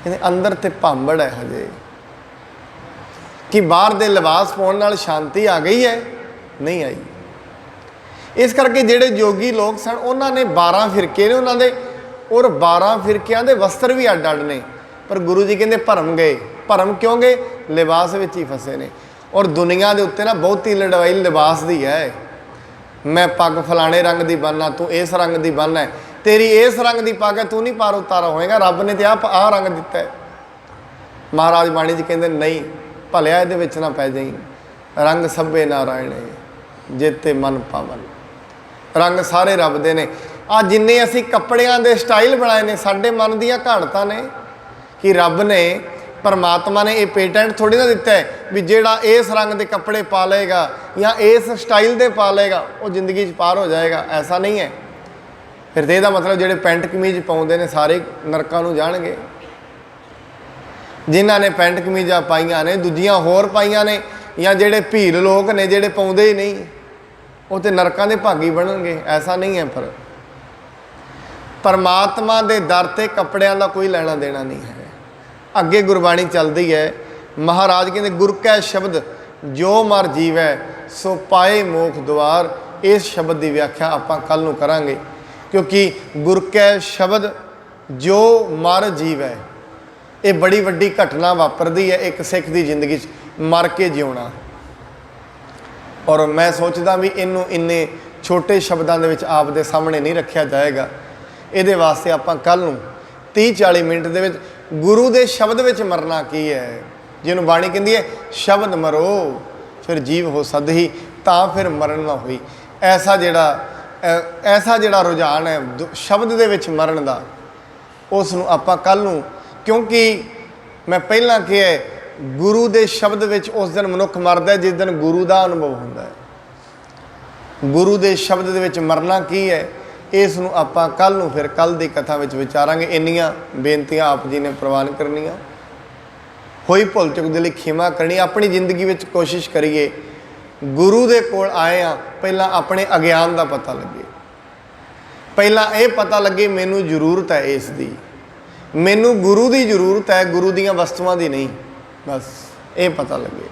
ਕਹਿੰਦੇ ਅੰਦਰ ਤੇ ਭਾਂਬੜ ਹੈ ਹਜੇ, ਕਿ ਬਾਹਰ ਦੇ ਲਿਬਾਸ ਪਾਉਣ ਨਾਲ ਸ਼ਾਂਤੀ ਆ ਗਈ ਹੈ? ਨਹੀਂ ਆਈ। ਇਸ ਕਰਕੇ ਜਿਹੜੇ ਜੋਗੀ ਲੋਕ ਸਨ ਉਹਨਾਂ ਨੇ 12 ਫਿਰਕੇ ਨੇ ਉਹਨਾਂ ਦੇ, ਔਰ 12 ਫਿਰਕਿਆਂ ਦੇ ਵਸਤਰ ਵੀ ਅੱਡ ਅੱਡ ਨੇ। ਪਰ ਗੁਰੂ ਜੀ ਕਹਿੰਦੇ ਭਰਮ ਗਏ। ਭਰਮ ਕਿਉਂ ਗਏ? ਲਿਬਾਸ ਵਿੱਚ ਹੀ ਫਸੇ ਨੇ। ਔਰ ਦੁਨੀਆ ਦੇ ਉੱਤੇ ਨਾ ਬਹੁਤੀ ਲੜਵਾਈ ਲਿਬਾਸ ਦੀ ਹੈ। ਮੈਂ ਪੱਗ ਫਲਾਣੇ ਰੰਗ ਦੀ ਬੰਨ੍ਹਣਾ, ਤੂੰ ਇਸ ਰੰਗ ਦੀ ਬੰਨ੍ਹ ਹੈ, ਤੇਰੀ ਇਸ ਰੰਗ ਦੀ ਪੱਗ ਹੈ, ਤੂੰ ਨਹੀਂ ਪਾਰ ਉਤਾਰਾ ਹੋਏਗਾ, ਰੱਬ ਨੇ ਤੇ ਆਹ ਰੰਗ ਦਿੱਤਾ ਹੈ। ਮਹਾਰਾਜ ਬਾਣੀ 'ਚ ਕਹਿੰਦੇ ਨਹੀਂ, ਭਲਿਆ ਇਹਦੇ ਵਿੱਚ ਨਾ ਪੈ ਜਾਈਂ। ਰੰਗ ਸਭੇ ਨਾਰਾਇਣ ਜੇਤੇ ਮਨ ਪਾਵਨ। ਰੰਗ ਸਾਰੇ ਰੱਬ ਦੇ ਨੇ। ਆ ਜਿੰਨੇ ਅਸੀਂ ਕੱਪੜਿਆਂ ਦੇ ਸਟਾਈਲ ਬਣਾਏ ਨੇ, ਸਾਡੇ ਮਨ ਦੀਆਂ ਘਾੜਤਾਂ ਨੇ। ਕਿ ਰੱਬ ਨੇ, ਪਰਮਾਤਮਾ ਨੇ ਇਹ ਪੇਟੈਂਟ ਥੋੜ੍ਹੀ ਨਾ ਦਿੱਤਾ ਹੈ ਵੀ ਜਿਹੜਾ ਇਸ ਰੰਗ ਦੇ ਕੱਪੜੇ ਪਾ ਲਏਗਾ ਜਾਂ ਇਸ ਸਟਾਈਲ ਦੇ ਪਾ ਲਏਗਾ ਉਹ ਜ਼ਿੰਦਗੀ 'ਚ ਪਾਰ ਹੋ ਜਾਏਗਾ। ਐਸਾ ਨਹੀਂ ਹੈ। ਫਿਰ ਤੇ ਇਹਦਾ ਮਤਲਬ ਜਿਹੜੇ ਪੈਂਟ ਕਮੀਜ਼ ਪਾਉਂਦੇ ਨੇ ਸਾਰੇ ਨਰਕਾਂ ਨੂੰ ਜਾਣਗੇ। ਜਿਨ੍ਹਾਂ ਨੇ ਪੈਂਟ ਕਮੀਜ਼ਾਂ ਪਾਈਆਂ ਨੇ, ਦੂਜੀਆਂ ਹੋਰ ਪਾਈਆਂ ਨੇ, ਜਾਂ ਜਿਹੜੇ ਭੀਲ ਲੋਕ ਨੇ ਜਿਹੜੇ ਪਾਉਂਦੇ ਹੀ ਨਹੀਂ, ਉਹ ਤੇ ਨਰਕਾਂ ਦੇ ਭਾਗੀ ਬਣਨਗੇ। ਐਸਾ ਨਹੀਂ ਹੈ। ਪਰ ਪਰਮਾਤਮਾ ਦੇ ਦਰ 'ਤੇ ਕੱਪੜਿਆਂ ਦਾ ਕੋਈ ਲੈਣਾ ਦੇਣਾ ਨਹੀਂ ਹੈ। ਅੱਗੇ ਗੁਰਬਾਣੀ ਚੱਲਦੀ ਹੈ, ਮਹਾਰਾਜ ਕਹਿੰਦੇ ਗੁਰ ਕੈ ਸ਼ਬਦ ਜੋ ਮਰ ਜੀਵੈ ਸੋ ਪਾਏ ਮੋਖ ਦੁਆਰ। ਇਸ ਸ਼ਬਦ ਦੀ ਵਿਆਖਿਆ ਆਪਾਂ ਕੱਲ੍ਹ ਨੂੰ ਕਰਾਂਗੇ, ਕਿਉਂਕਿ ਗੁਰ ਕੈ ਸ਼ਬਦ ਜੋ ਮਰ ਜੀਵੈ, ਇਹ ਬੜੀ ਵੱਡੀ ਘਟਨਾ ਵਾਪਰਦੀ ਹੈ ਇੱਕ ਸਿੱਖ ਦੀ ਜ਼ਿੰਦਗੀ 'ਚ, ਮਰ ਕੇ ਜਿਉਣਾ। ਔਰ ਮੈਂ ਸੋਚਦਾ ਵੀ ਇਹਨੂੰ ਇੰਨੇ ਛੋਟੇ ਸ਼ਬਦਾਂ ਦੇ ਵਿੱਚ ਆਪ ਦੇ ਸਾਹਮਣੇ ਨਹੀਂ ਰੱਖਿਆ ਜਾਏਗਾ। ਇਹਦੇ ਵਾਸਤੇ ਆਪਾਂ ਕੱਲ੍ਹ ਨੂੰ 30-40 ਮਿੰਟ ਦੇ ਵਿੱਚ ਗੁਰੂ ਦੇ ਸ਼ਬਦ ਵਿੱਚ ਮਰਨਾ ਕੀ ਹੈ, ਜਿਹਨੂੰ ਬਾਣੀ ਕਹਿੰਦੀ ਹੈ ਸ਼ਬਦ ਮਰੋ ਫਿਰ ਜੀਵ ਹੋ ਸਦਹੀ, ਤਾਂ ਫਿਰ ਮਰਨ ਨਾ ਹੋਈ। ਐਸਾ ਜਿਹੜਾ ਰੁਝਾਨ ਹੈ ਸ਼ਬਦ ਦੇ ਵਿੱਚ ਮਰਨ ਦਾ, ਉਸ ਨੂੰ ਆਪਾਂ ਕੱਲ੍ਹ ਨੂੰ, ਕਿਉਂਕਿ ਮੈਂ ਪਹਿਲਾਂ ਕਿਹਾ ਗੁਰੂ ਦੇ ਸ਼ਬਦ ਵਿੱਚ ਉਸ ਦਿਨ ਮਨੁੱਖ ਮਰਦਾ ਜਿਸ ਦਿਨ ਗੁਰੂ ਦਾ ਅਨੁਭਵ ਹੁੰਦਾ ਹੈ। ਗੁਰੂ ਦੇ ਸ਼ਬਦ ਦੇ ਵਿੱਚ ਮਰਨਾ ਕੀ ਹੈ, ਇਸ ਨੂੰ ਆਪਾਂ ਕੱਲ੍ਹ ਨੂੰ ਫਿਰ ਕੱਲ੍ਹ ਦੀ ਕਥਾ ਵਿੱਚ ਵਿਚਾਰਾਂਗੇ। ਇੰਨੀਆਂ ਬੇਨਤੀਆਂ ਆਪ ਜੀ ਨੇ ਪ੍ਰਵਾਨ ਕਰਨੀਆਂ। ਹੋਈ ਭੁੱਲ ਚੁੱਕ ਦੇ ਲਈ ਖਿਮਾ ਕਰਨੀ। ਆਪਣੀ ਜ਼ਿੰਦਗੀ ਵਿੱਚ ਕੋਸ਼ਿਸ਼ ਕਰੀਏ ਗੁਰੂ ਦੇ ਕੋਲ ਆਏ ਹਾਂ, ਪਹਿਲਾਂ ਆਪਣੇ ਅਗਿਆਨ ਦਾ ਪਤਾ ਲੱਗੇ, ਪਹਿਲਾਂ ਇਹ ਪਤਾ ਲੱਗੇ ਮੈਨੂੰ ਜ਼ਰੂਰਤ ਹੈ ਇਸ ਦੀ, ਮੈਨੂੰ ਗੁਰੂ ਦੀ ਜ਼ਰੂਰਤ ਹੈ, ਗੁਰੂ ਦੀਆਂ ਵਸਤੂਆਂ ਦੀ ਨਹੀਂ। ਬਸ ਇਹ ਪਤਾ ਲੱਗੇ।